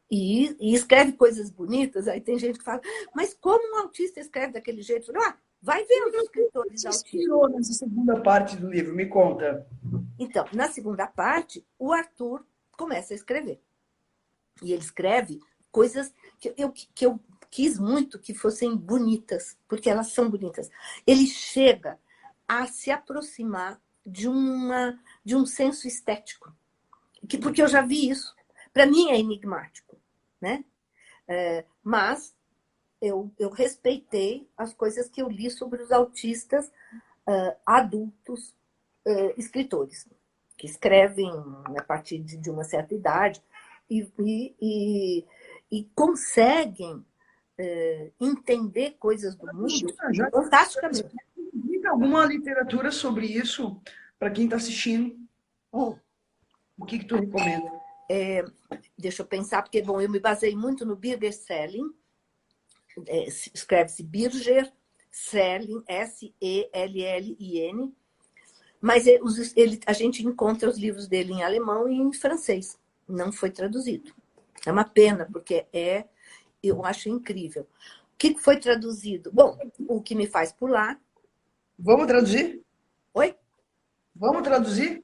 [SPEAKER 2] E escreve coisas bonitas. Aí tem gente que fala, mas como um autista escreve daquele jeito? Eu falo, vai ver os escritores autistas.
[SPEAKER 1] O que inspirou nessa segunda parte do livro? Me conta.
[SPEAKER 2] Então, na segunda parte, o Arthur começa a escrever. E ele escreve coisas que eu quis muito que fossem bonitas, porque elas são bonitas. Ele chega a se aproximar de um senso estético. Porque eu já vi isso. Para mim é enigmático, né? Mas eu respeitei as coisas que eu li sobre os autistas adultos escritores, que escrevem a partir de uma certa idade e conseguem entender coisas do mundo fantasticamente.
[SPEAKER 1] Tem alguma literatura sobre isso para quem está assistindo? O que tu recomenda?
[SPEAKER 2] Deixa eu pensar, porque bom, eu me baseei muito no Birger Sellin. Escreve-se Birger Sellin, Sellin, mas a gente encontra os livros dele em alemão e em francês. Não foi traduzido. É uma pena, porque eu acho incrível. O que foi traduzido? Bom, O Que Me Faz Pular.
[SPEAKER 1] Vamos traduzir?
[SPEAKER 2] Oi?
[SPEAKER 1] Vamos traduzir?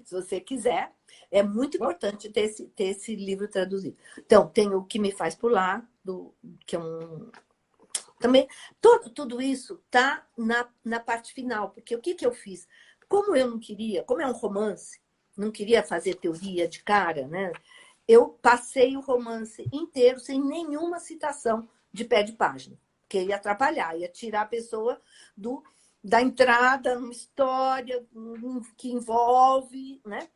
[SPEAKER 2] Se você quiser. É muito importante ter esse livro traduzido. Então, tem O Que Me Faz Pular, que é um... Também, tudo isso está na parte final. Porque o que eu fiz? Como eu não queria, como é um romance, não queria fazer teoria de cara, né? Eu passei o romance inteiro sem nenhuma citação de pé de página. Porque ia atrapalhar, ia tirar a pessoa da entrada numa história que envolve, né?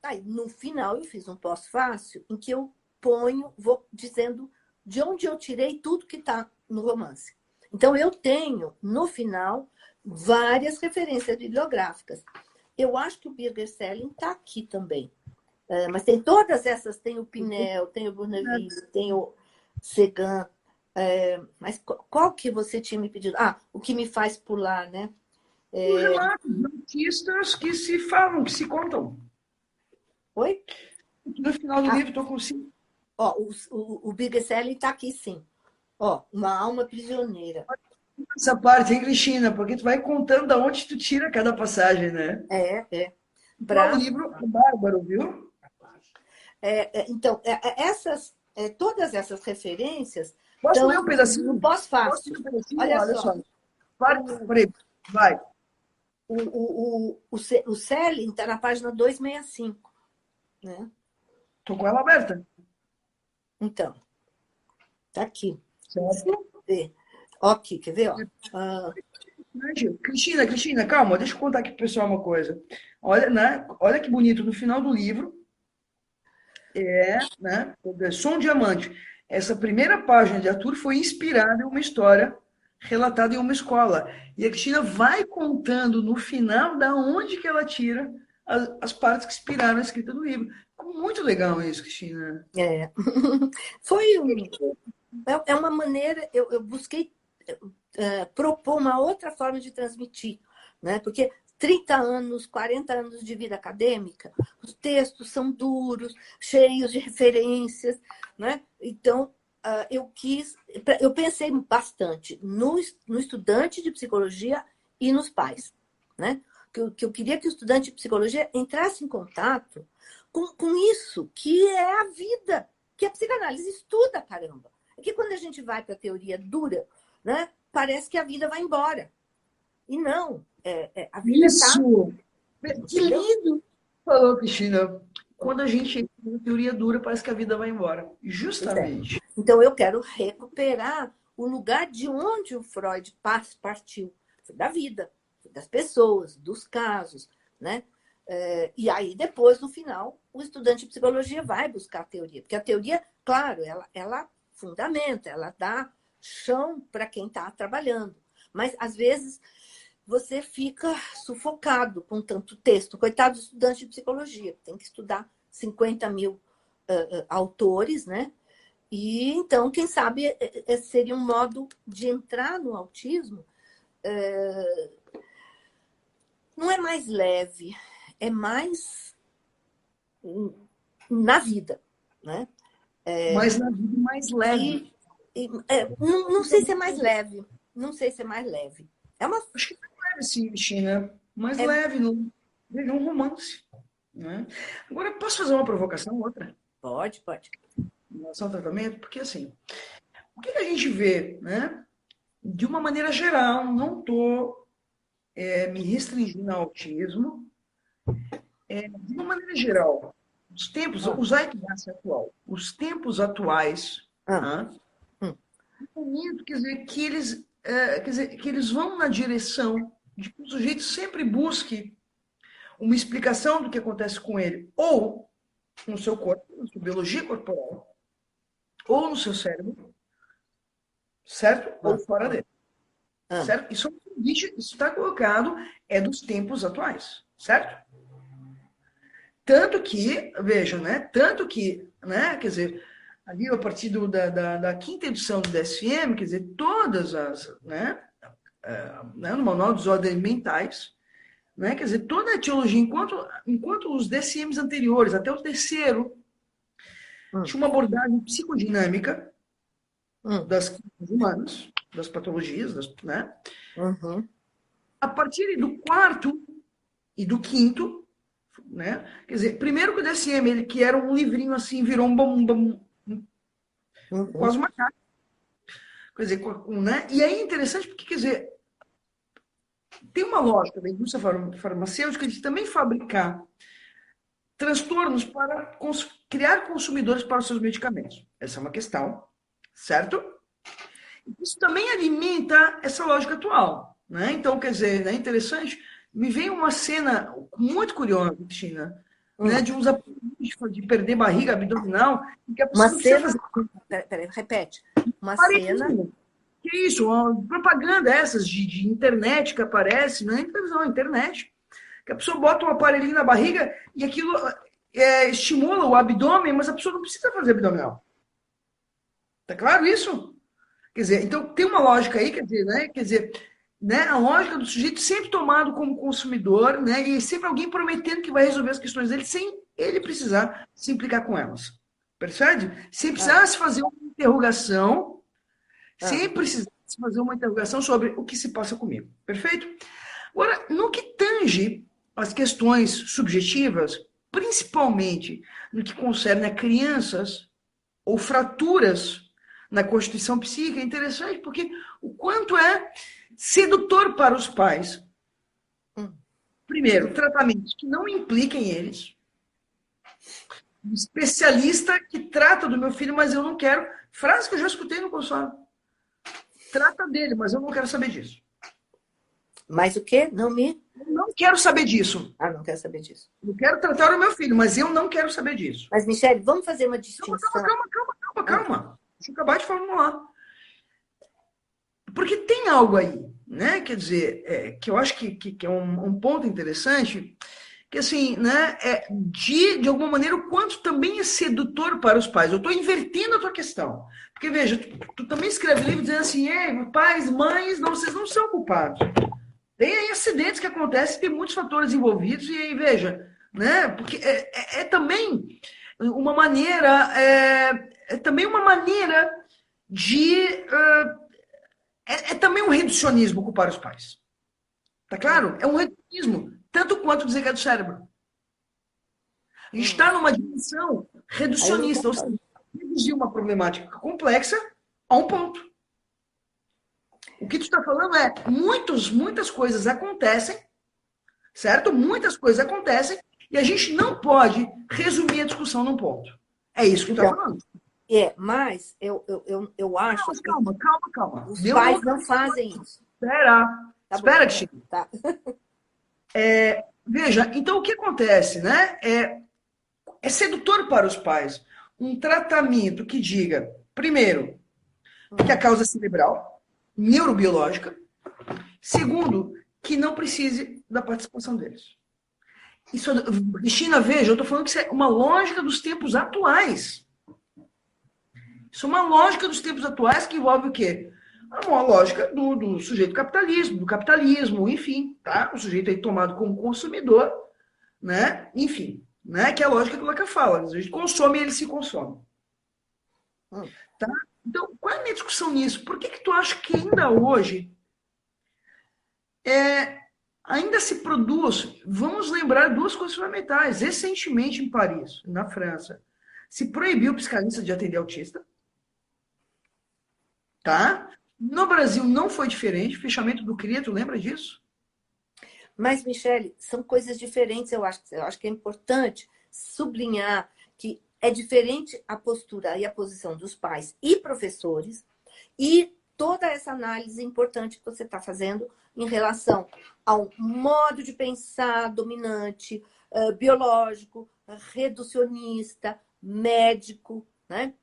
[SPEAKER 2] Aí, no final, eu fiz um pós-fácil em que eu vou dizendo de onde eu tirei tudo que está no romance. Então, eu tenho, no final, várias referências bibliográficas. Eu acho que o Birger Sellin está aqui também. Mas tem todas essas, tem o Pinel, tem o Bournonville, tem o Segan. Mas qual que você tinha me pedido? O Que Me Faz Pular, né?
[SPEAKER 1] Os relatos de autistas que se falam, que se contam.
[SPEAKER 2] Oi?
[SPEAKER 1] No final do livro, estou com 5.
[SPEAKER 2] O Birger Sellin está aqui, sim. Uma alma prisioneira.
[SPEAKER 1] Essa parte, hein, Cristina? Porque tu vai contando de onde tu tira cada passagem, né? O livro é bárbaro, viu?
[SPEAKER 2] Então, todas essas referências...
[SPEAKER 1] Posso ler um pedacinho?
[SPEAKER 2] No pós-fácil. Olha só.
[SPEAKER 1] Peraí, vai.
[SPEAKER 2] O Sellin está na página 265. Né?
[SPEAKER 1] Tô com ela aberta.
[SPEAKER 2] Então, tá aqui.
[SPEAKER 1] Certo?
[SPEAKER 2] Aqui, quer ver?
[SPEAKER 1] Cristina, calma, deixa eu contar aqui pro pessoal uma coisa. Olha, né? Olha que bonito, no final do livro, né? Sou um Diamante. Essa primeira página de Arthur foi inspirada em uma história relatada em uma escola. E a Cristina vai contando no final da onde que ela tira as partes que inspiraram a escrita do livro. Muito legal isso, Cristina.
[SPEAKER 2] É uma maneira, eu busquei propor uma outra forma de transmitir, né? Porque 30 anos, 40 anos de vida acadêmica, os textos são duros, cheios de referências, né? Então, eu pensei bastante no estudante de psicologia e nos pais, né? Que eu queria que o estudante de psicologia entrasse em contato com isso, que é a vida, que a psicanálise estuda, caramba. É que quando a gente vai para a teoria dura, né, parece que a vida vai embora. E não, a vida está...
[SPEAKER 1] Isso! Que lindo! falou, Cristina. Quando a gente entra na teoria dura, parece que a vida vai embora. Justamente.
[SPEAKER 2] Então, eu quero recuperar o lugar de onde o Freud partiu. Foi da vida, foi das pessoas, dos casos, né? E aí, depois, no final, o estudante de psicologia vai buscar a teoria. Porque a teoria, claro, ela fundamenta, ela dá chão para quem está trabalhando. Mas, às vezes, você fica sufocado com tanto texto. Coitado do estudante de psicologia, tem que estudar 50 mil autores, né? E então, quem sabe, seria um modo de entrar no autismo. Não é mais leve, é mais na vida, né?
[SPEAKER 1] Mais na vida, mais leve.
[SPEAKER 2] Não sei se é mais leve. Não sei se é mais leve.
[SPEAKER 1] Acho que é mais leve, sim, Cristina. Mais leve, não. Veja um romance. Né? Agora, posso fazer uma provocação, outra?
[SPEAKER 2] Pode.
[SPEAKER 1] Em relação ao tratamento? Porque, assim, o que a gente vê, né? De uma maneira geral, não estou me restringindo ao autismo. De uma maneira geral, os tempos, o zeitgeist atual, os tempos atuais, momento, quer dizer, que eles vão na direção de que o sujeito sempre busque uma explicação do que acontece com ele, ou no seu corpo, na sua biologia corporal, ou no seu cérebro, certo? Ou fora dele. Certo? Isso está colocado, dos tempos atuais, certo? Tanto que, vejam, né? Tanto que, né? Quer dizer, ali a partir da quinta edição do DSM, quer dizer, todas as, né? No Manual dos Ordens Mentais, né? Quer dizer, toda a etiologia, enquanto os DSMs anteriores, até o terceiro, tinha uma abordagem psicodinâmica das químicas humanas, das patologias, né? A partir do quarto e do quinto, né? Quer dizer, primeiro que o DSM, ele que era um livrinho assim, virou quase uma carta. Quer dizer, né? E aí é interessante porque, quer dizer, tem uma lógica da indústria farmacêutica de também fabricar transtornos para criar consumidores para os seus medicamentos. Essa é uma questão, certo? Isso também alimenta essa lógica atual, né? Então, quer dizer, é interessante. Me veio uma cena muito curiosa, Cristina, né? De uns de perder barriga abdominal, e que a pessoa não precisa fazer.
[SPEAKER 2] Peraí, repete. Uma cena.
[SPEAKER 1] Que isso? Propaganda essas de internet que aparece, não é televisão, é internet. Que a pessoa bota um aparelhinho na barriga e aquilo estimula o abdômen, mas a pessoa não precisa fazer abdominal. Tá claro isso? Quer dizer, então tem uma lógica aí, quer dizer, né, a lógica do sujeito sempre tomado como consumidor, né, e sempre alguém prometendo que vai resolver as questões dele sem ele precisar se implicar com elas. Percebe? Sem precisar se fazer uma interrogação, sem precisar se fazer uma interrogação sobre o que se passa comigo. Perfeito? Agora, no que tange as questões subjetivas, principalmente no que concerne a crianças ou fraturas na constituição psíquica, é interessante porque o quanto é sedutor para os pais. Primeiro, tratamentos que não impliquem eles. Um especialista que trata do meu filho, mas eu não quero. Frase que eu já escutei no consultório. Trata dele, mas eu não quero saber disso.
[SPEAKER 2] Mas o quê?
[SPEAKER 1] Eu não quero saber disso.
[SPEAKER 2] Não quero saber disso.
[SPEAKER 1] Eu quero tratar o meu filho, mas eu não quero saber disso.
[SPEAKER 2] Mas, Michele, vamos fazer uma distinção.
[SPEAKER 1] Calma. Deixa eu acabar de formular. Porque tem algo aí, né? Quer dizer, que eu acho que é um ponto interessante, que assim, né? De alguma maneira, o quanto também é sedutor para os pais. Eu estou invertendo a tua questão. Porque, veja, tu também escreve livro dizendo assim, pais, mães, vocês não são culpados. Tem aí acidentes que acontecem, tem muitos fatores envolvidos, e aí, veja, né? Porque é também uma maneira, também uma maneira de... É também um reducionismo culpar os pais. Tá claro? É um reducionismo, tanto quanto dizer que é do cérebro. A gente está numa dimensão reducionista, ou seja, reduzir uma problemática complexa a um ponto. O que tu está falando muitas coisas acontecem, certo? Muitas coisas acontecem E a gente não pode resumir a discussão num ponto. É isso que está falando.
[SPEAKER 2] Mas eu acho que
[SPEAKER 1] Calma.
[SPEAKER 2] os pais não fazem isso.
[SPEAKER 1] Espera.
[SPEAKER 2] Tá
[SPEAKER 1] Espera,
[SPEAKER 2] bom,
[SPEAKER 1] Cristina.
[SPEAKER 2] tá.
[SPEAKER 1] Veja, então o que acontece, né? É sedutor para os pais um tratamento que diga, primeiro, que a causa é cerebral, neurobiológica. Segundo, que não precise da participação deles. Isso, Cristina, veja, eu estou falando que isso é uma lógica dos tempos atuais. Isso é uma lógica dos tempos atuais que envolve o quê? Uma lógica do sujeito capitalismo, do capitalismo, enfim, tá? O sujeito aí tomado como consumidor, né? Enfim, né? Que é a lógica que o Lacan fala. A gente consome e ele se consome. Tá? Então, qual é a minha discussão nisso? Por que tu acha que ainda hoje ainda se produz? Vamos lembrar duas coisas fundamentais. Recentemente, em Paris, na França, se proibiu o psicanalista de atender autista. Tá? No Brasil não foi diferente. Fechamento do CRIA, tu lembra disso?
[SPEAKER 2] Mas, Michele, são coisas diferentes, eu acho. Eu acho que é importante sublinhar que é diferente a postura e a posição dos pais e professores e toda essa análise importante que você está fazendo em relação ao modo de pensar dominante, biológico, reducionista, médico, né?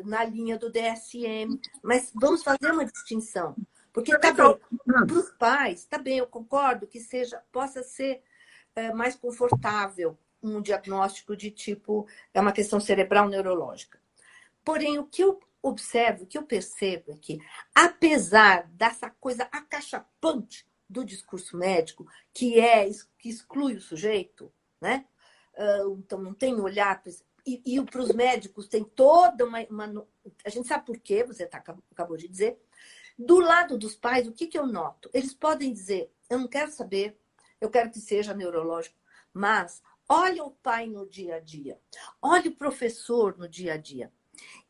[SPEAKER 2] Na linha do DSM. Mas vamos fazer uma distinção. Porque tá bem, para os pais, tá bem, eu concordo que possa ser mais confortável um diagnóstico de tipo, é uma questão cerebral neurológica. Porém, o que eu observo, o que eu percebo é que, apesar dessa coisa acachapante do discurso médico, que exclui o sujeito, né? Então não tem olhar. E para os médicos tem toda uma. A gente sabe por quê, você acabou de dizer. Do lado dos pais, o que eu noto? Eles podem dizer, eu não quero saber, eu quero que seja neurológico, mas olha o pai no dia a dia, olha o professor no dia a dia.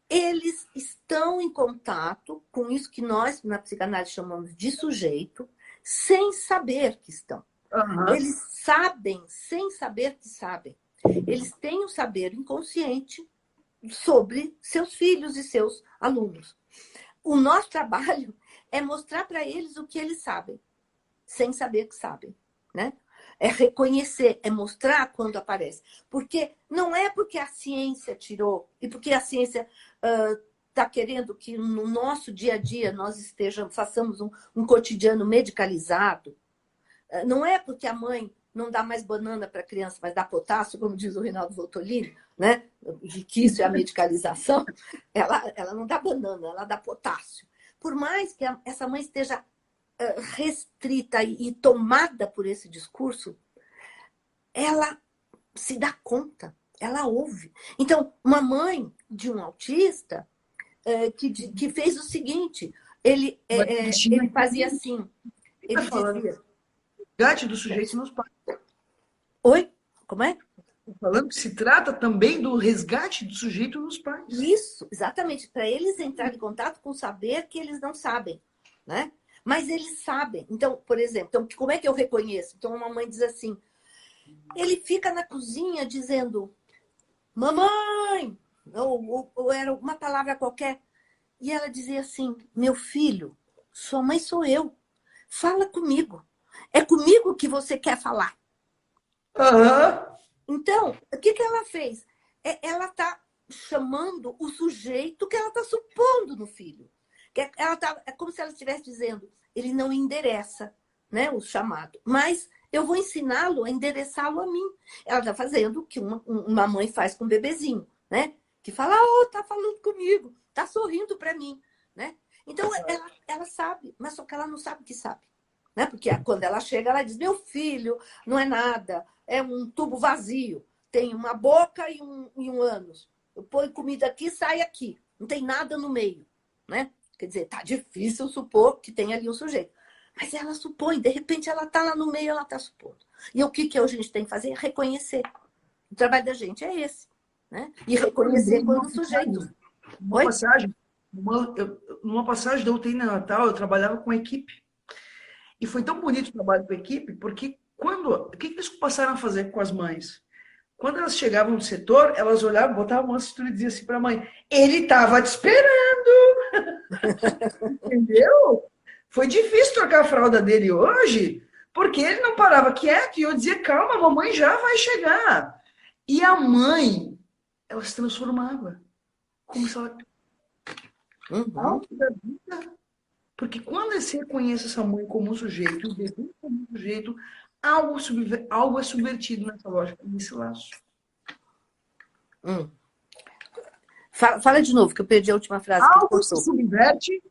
[SPEAKER 2] Eles estão em contato com isso que nós, na psicanálise, chamamos de sujeito, sem saber que estão. Uhum. Eles sabem, sem saber que sabem. Eles têm um saber inconsciente sobre seus filhos e seus alunos. O nosso trabalho é mostrar para eles o que eles sabem, sem saber que sabem, né? É reconhecer, é mostrar quando aparece. Porque não é porque a ciência tirou e porque a ciência está querendo que no nosso dia a dia nós façamos um cotidiano medicalizado. Não é porque a mãe não dá mais banana para a criança, mas dá potássio, como diz o Reinaldo Voltolini, né? De que isso é a medicalização. Ela não dá banana, ela dá potássio. Por mais que essa mãe esteja restrita e tomada por esse discurso, ela se dá conta, ela ouve. Então, uma mãe de um autista que fez o seguinte, ele fazia assim, ele dizia...
[SPEAKER 1] Resgate do sujeito nos pais.
[SPEAKER 2] Oi? Como é?
[SPEAKER 1] Estou falando que se trata também do resgate do sujeito nos pais.
[SPEAKER 2] Isso, exatamente. Para eles entrarem em contato com o saber que eles não sabem, né? Mas eles sabem. Então, por exemplo, como é que eu reconheço? Então, uma mãe diz assim, ele fica na cozinha dizendo, mamãe, ou era uma palavra qualquer. E ela dizia assim, meu filho, sua mãe sou eu. Fala comigo. É comigo que você quer falar.
[SPEAKER 1] Uhum.
[SPEAKER 2] Então, o que ela fez? Ela está chamando o sujeito que ela está supondo no filho. É como se ela estivesse dizendo, ele não endereça, né, o chamado. Mas eu vou ensiná-lo a endereçá-lo a mim. Ela está fazendo o que uma mãe faz com um bebezinho, né? Que fala, tá falando comigo, tá sorrindo para mim, né? Então, ela sabe, mas só que ela não sabe que sabe. Né? Porque quando ela chega, ela diz, meu filho, não é nada, é um tubo vazio, tem uma boca e um ânus. Eu ponho comida aqui, sai aqui, não tem nada no meio, né? Quer dizer, tá difícil supor que tem ali um sujeito. Mas ela supõe, de repente ela tá lá no meio, ela tá supondo. E o que a gente tem que fazer? Reconhecer. O trabalho da gente é esse, né? E reconhecer quando o sujeito...
[SPEAKER 1] Numa passagem da UTI Natal, eu trabalhava com a equipe. E foi tão bonito o trabalho com a equipe, porque o que eles passaram a fazer com as mães? Quando elas chegavam no setor, elas olhavam, botavam uma cintura e diziam assim para a mãe: ele estava te esperando. Entendeu? Foi difícil trocar a fralda dele hoje, porque ele não parava quieto e eu dizia: calma, a mamãe já vai chegar. E a mãe, ela se transformava. Como se ela.
[SPEAKER 2] Uhum.
[SPEAKER 1] Porque quando você reconhece essa mãe como um sujeito, o bebê como um sujeito, algo é subvertido nessa lógica, nesse laço.
[SPEAKER 2] Fala de novo, que eu perdi a última frase.
[SPEAKER 1] Algo se subverte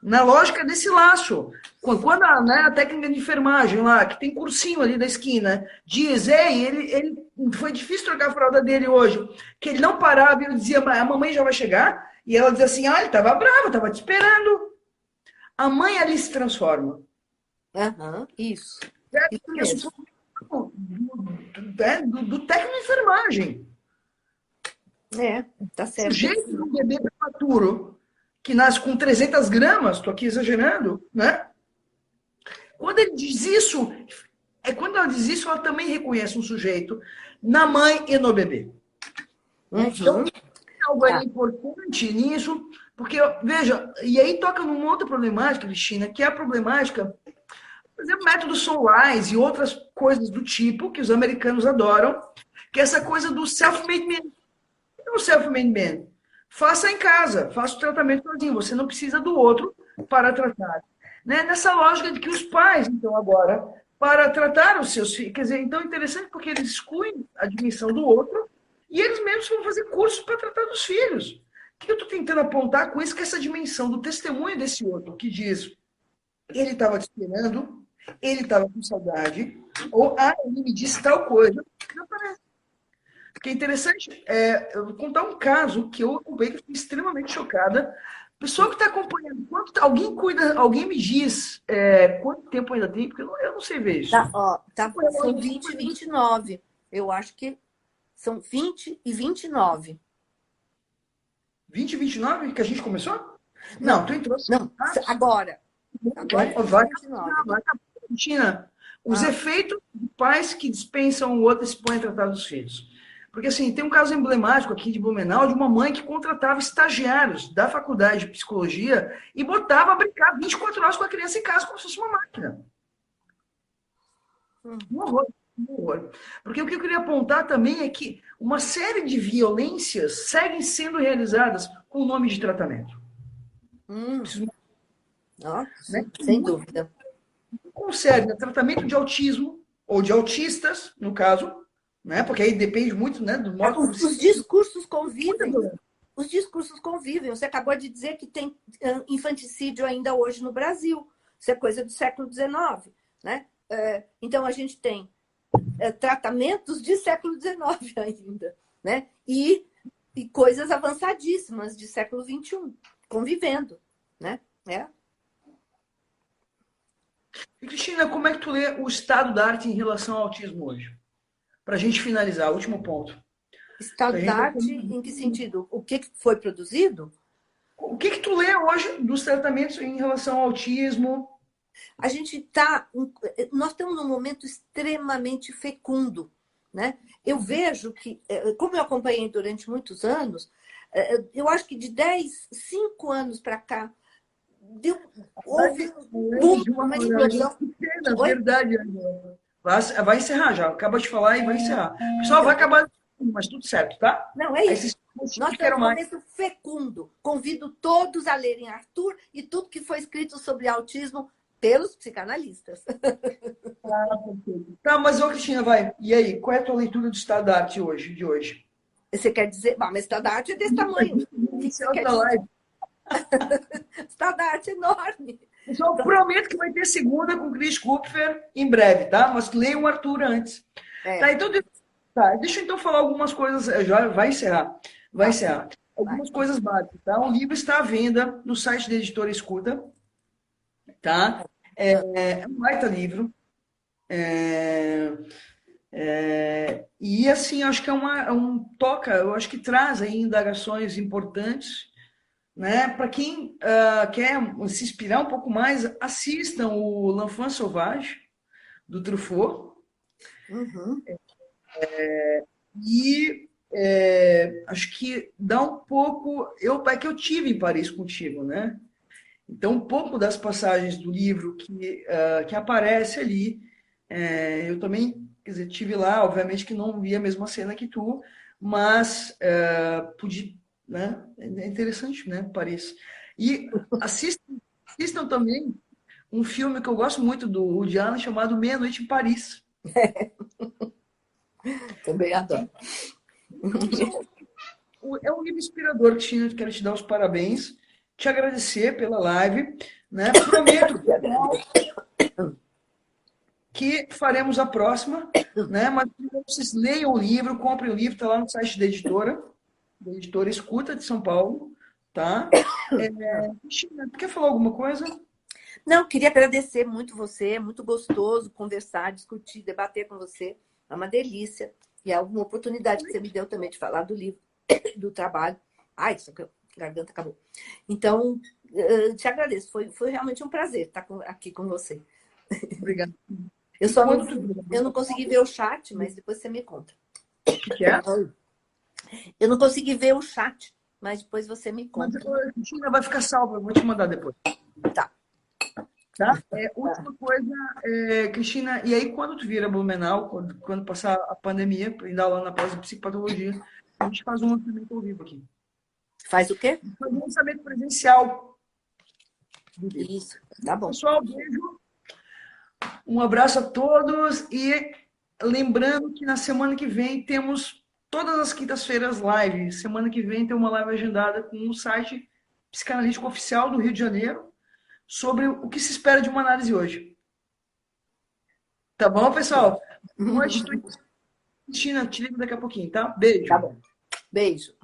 [SPEAKER 1] na lógica desse laço. Quando a técnica de enfermagem lá, que tem cursinho ali da esquina, diz: ei, ele foi difícil trocar a fralda dele hoje, que ele não parava e eu dizia: a mamãe já vai chegar. E ela dizia assim: ele estava bravo, estava te esperando. A mãe ali se transforma.
[SPEAKER 2] Isso.
[SPEAKER 1] Isso mesmo. Do técnico de enfermagem.
[SPEAKER 2] Tá certo.
[SPEAKER 1] O jeito do bebê prematuro, que nasce com 300 gramas, estou aqui exagerando, né? Quando ele diz isso, quando ela diz isso, ela também reconhece um sujeito na mãe e no bebê. Então, algo é importante nisso, porque, veja, e aí toca numa outra problemática, Cristina, que é a problemática, por exemplo, método Sunrise e outras coisas do tipo, que os americanos adoram, que é essa coisa do self-made man. O self-made man. Faça em casa, faça o tratamento sozinho. Você não precisa do outro para tratar. Né? Nessa lógica de que os pais, então, agora, para tratar os seus filhos, quer dizer, então é interessante porque eles excluem a dimensão do outro e eles mesmos vão fazer cursos para tratar dos filhos. O que eu estou tentando apontar com isso? Que essa dimensão do testemunho desse outro, que diz: ele estava te esperando, ele estava com saudade, ou ele me disse tal coisa, não aparece. O que é interessante eu vou contar um caso que eu acompanhei, que eu fiquei extremamente chocada. Pessoa que está acompanhando, alguém me diz quanto tempo ainda tem, porque eu não sei ver isso.
[SPEAKER 2] São 20 e 29. Eu acho que são 20 e 29.
[SPEAKER 1] 20 e 29 que a gente começou? Não, tu entrou assim.
[SPEAKER 2] Não, agora.
[SPEAKER 1] Vai acabar. Cristina, os efeitos de pais que dispensam o outro e se põem a tratar dos filhos. Porque, assim, tem um caso emblemático aqui de Blumenau de uma mãe que contratava estagiários da faculdade de psicologia e botava a brincar 24 horas com a criança em casa como se fosse uma máquina. Um horror, um horror. Porque o que eu queria apontar também é que uma série de violências seguem sendo realizadas com o nome de tratamento.
[SPEAKER 2] Sem dúvida.
[SPEAKER 1] Concerne tratamento de autismo, ou de autistas, no caso, né? Porque aí depende muito, né, do modo como
[SPEAKER 2] os discursos convivem. Os discursos convivem. Você acabou de dizer que tem infanticídio ainda hoje no Brasil. Isso é coisa do século XIX, né? Então, a gente tem tratamentos de século XIX ainda, né? E coisas avançadíssimas de século XXI, convivendo, né?
[SPEAKER 1] E, Cristina, como é que tu lê o estado da arte em relação ao autismo hoje? Para a gente finalizar, último ponto.
[SPEAKER 2] Estado da arte em que sentido? O que foi produzido?
[SPEAKER 1] O que tu lê hoje dos tratamentos em relação ao autismo?
[SPEAKER 2] A gente nós estamos num momento extremamente fecundo, né? Eu vejo que, como eu acompanhei durante muitos anos, eu acho que de 5 anos para cá, houve uma explosão.
[SPEAKER 1] Verdade, vai encerrar já. Acaba de falar e vai encerrar. O pessoal vai acabar, mas tudo certo, tá?
[SPEAKER 2] Não, é isso. Nós estamos num momento fecundo. Convido todos a lerem Arthur e tudo que foi escrito sobre autismo pelos psicanalistas.
[SPEAKER 1] Tá, mas Cristina, vai. E aí, qual é a tua leitura do estado da arte de hoje?
[SPEAKER 2] Você quer dizer... Mas o estado da arte é desse tamanho. O que você quer dizer? Estado da arte é enorme.
[SPEAKER 1] Eu só prometo que vai ter segunda com o Chris Kupfer em breve, tá? Mas leia o Arthur antes. Tá, então, deixa eu então falar algumas coisas. Já vai encerrar. Algumas coisas básicas, tá? O livro está à venda no site da editora Escuta, tá? É um baita livro. E assim, acho que eu acho que traz aí indagações importantes, né? Para quem quer se inspirar um pouco mais, assistam o L'Enfant Sauvage, do Truffaut.
[SPEAKER 2] Uhum.
[SPEAKER 1] E acho que dá um pouco... É que eu tive em Paris contigo, né? Então, um pouco das passagens do livro que aparece ali, eu também, quer dizer, tive lá, obviamente que não vi a mesma cena que tu, mas pude, né? É interessante, né? Paris. E assistam também um filme que eu gosto muito do Woody Allen chamado Meia-Noite em Paris.
[SPEAKER 2] Também adoro.
[SPEAKER 1] É um livro inspirador, Cristina. Quero te dar os parabéns, te agradecer pela live, né? Prometo que faremos a próxima, né? Mas vocês leiam o livro, comprem o livro, está lá no site da editora Escuta de São Paulo, tá? Cristina, quer falar alguma coisa?
[SPEAKER 2] Não, queria agradecer muito você, é muito gostoso conversar, discutir, debater com você. É uma delícia. E é uma oportunidade que você me deu também de falar do livro, do trabalho. Ai, isso aqui, a garganta acabou. Então, te agradeço. Foi realmente um prazer estar aqui com você.
[SPEAKER 1] Obrigada.
[SPEAKER 2] Eu não consegui ver o chat, mas depois você me conta.
[SPEAKER 1] O que é?
[SPEAKER 2] Eu não consegui ver o chat, mas depois você me conta.
[SPEAKER 1] Mas, Cristina, vai ficar salva, eu vou te mandar depois.
[SPEAKER 2] Tá.
[SPEAKER 1] Tá? Última coisa, Cristina, e aí quando tu vir a Blumenau, quando passar a pandemia, ainda lá na pós de psicopatologia, a gente faz um lançamento ao vivo aqui.
[SPEAKER 2] Faz o quê?
[SPEAKER 1] Faz um lançamento presencial do livro.
[SPEAKER 2] Isso, tá bom.
[SPEAKER 1] Pessoal, beijo. Um abraço a todos e lembrando que na semana que vem temos todas as quintas-feiras live. Semana que vem tem uma live agendada com o site psicanalítico oficial do Rio de Janeiro sobre o que se espera de uma análise hoje. Tá bom, pessoal? Boa noite, Cristina. Te ligo daqui a pouquinho, tá? Beijo.
[SPEAKER 2] Tá bom. Beijo.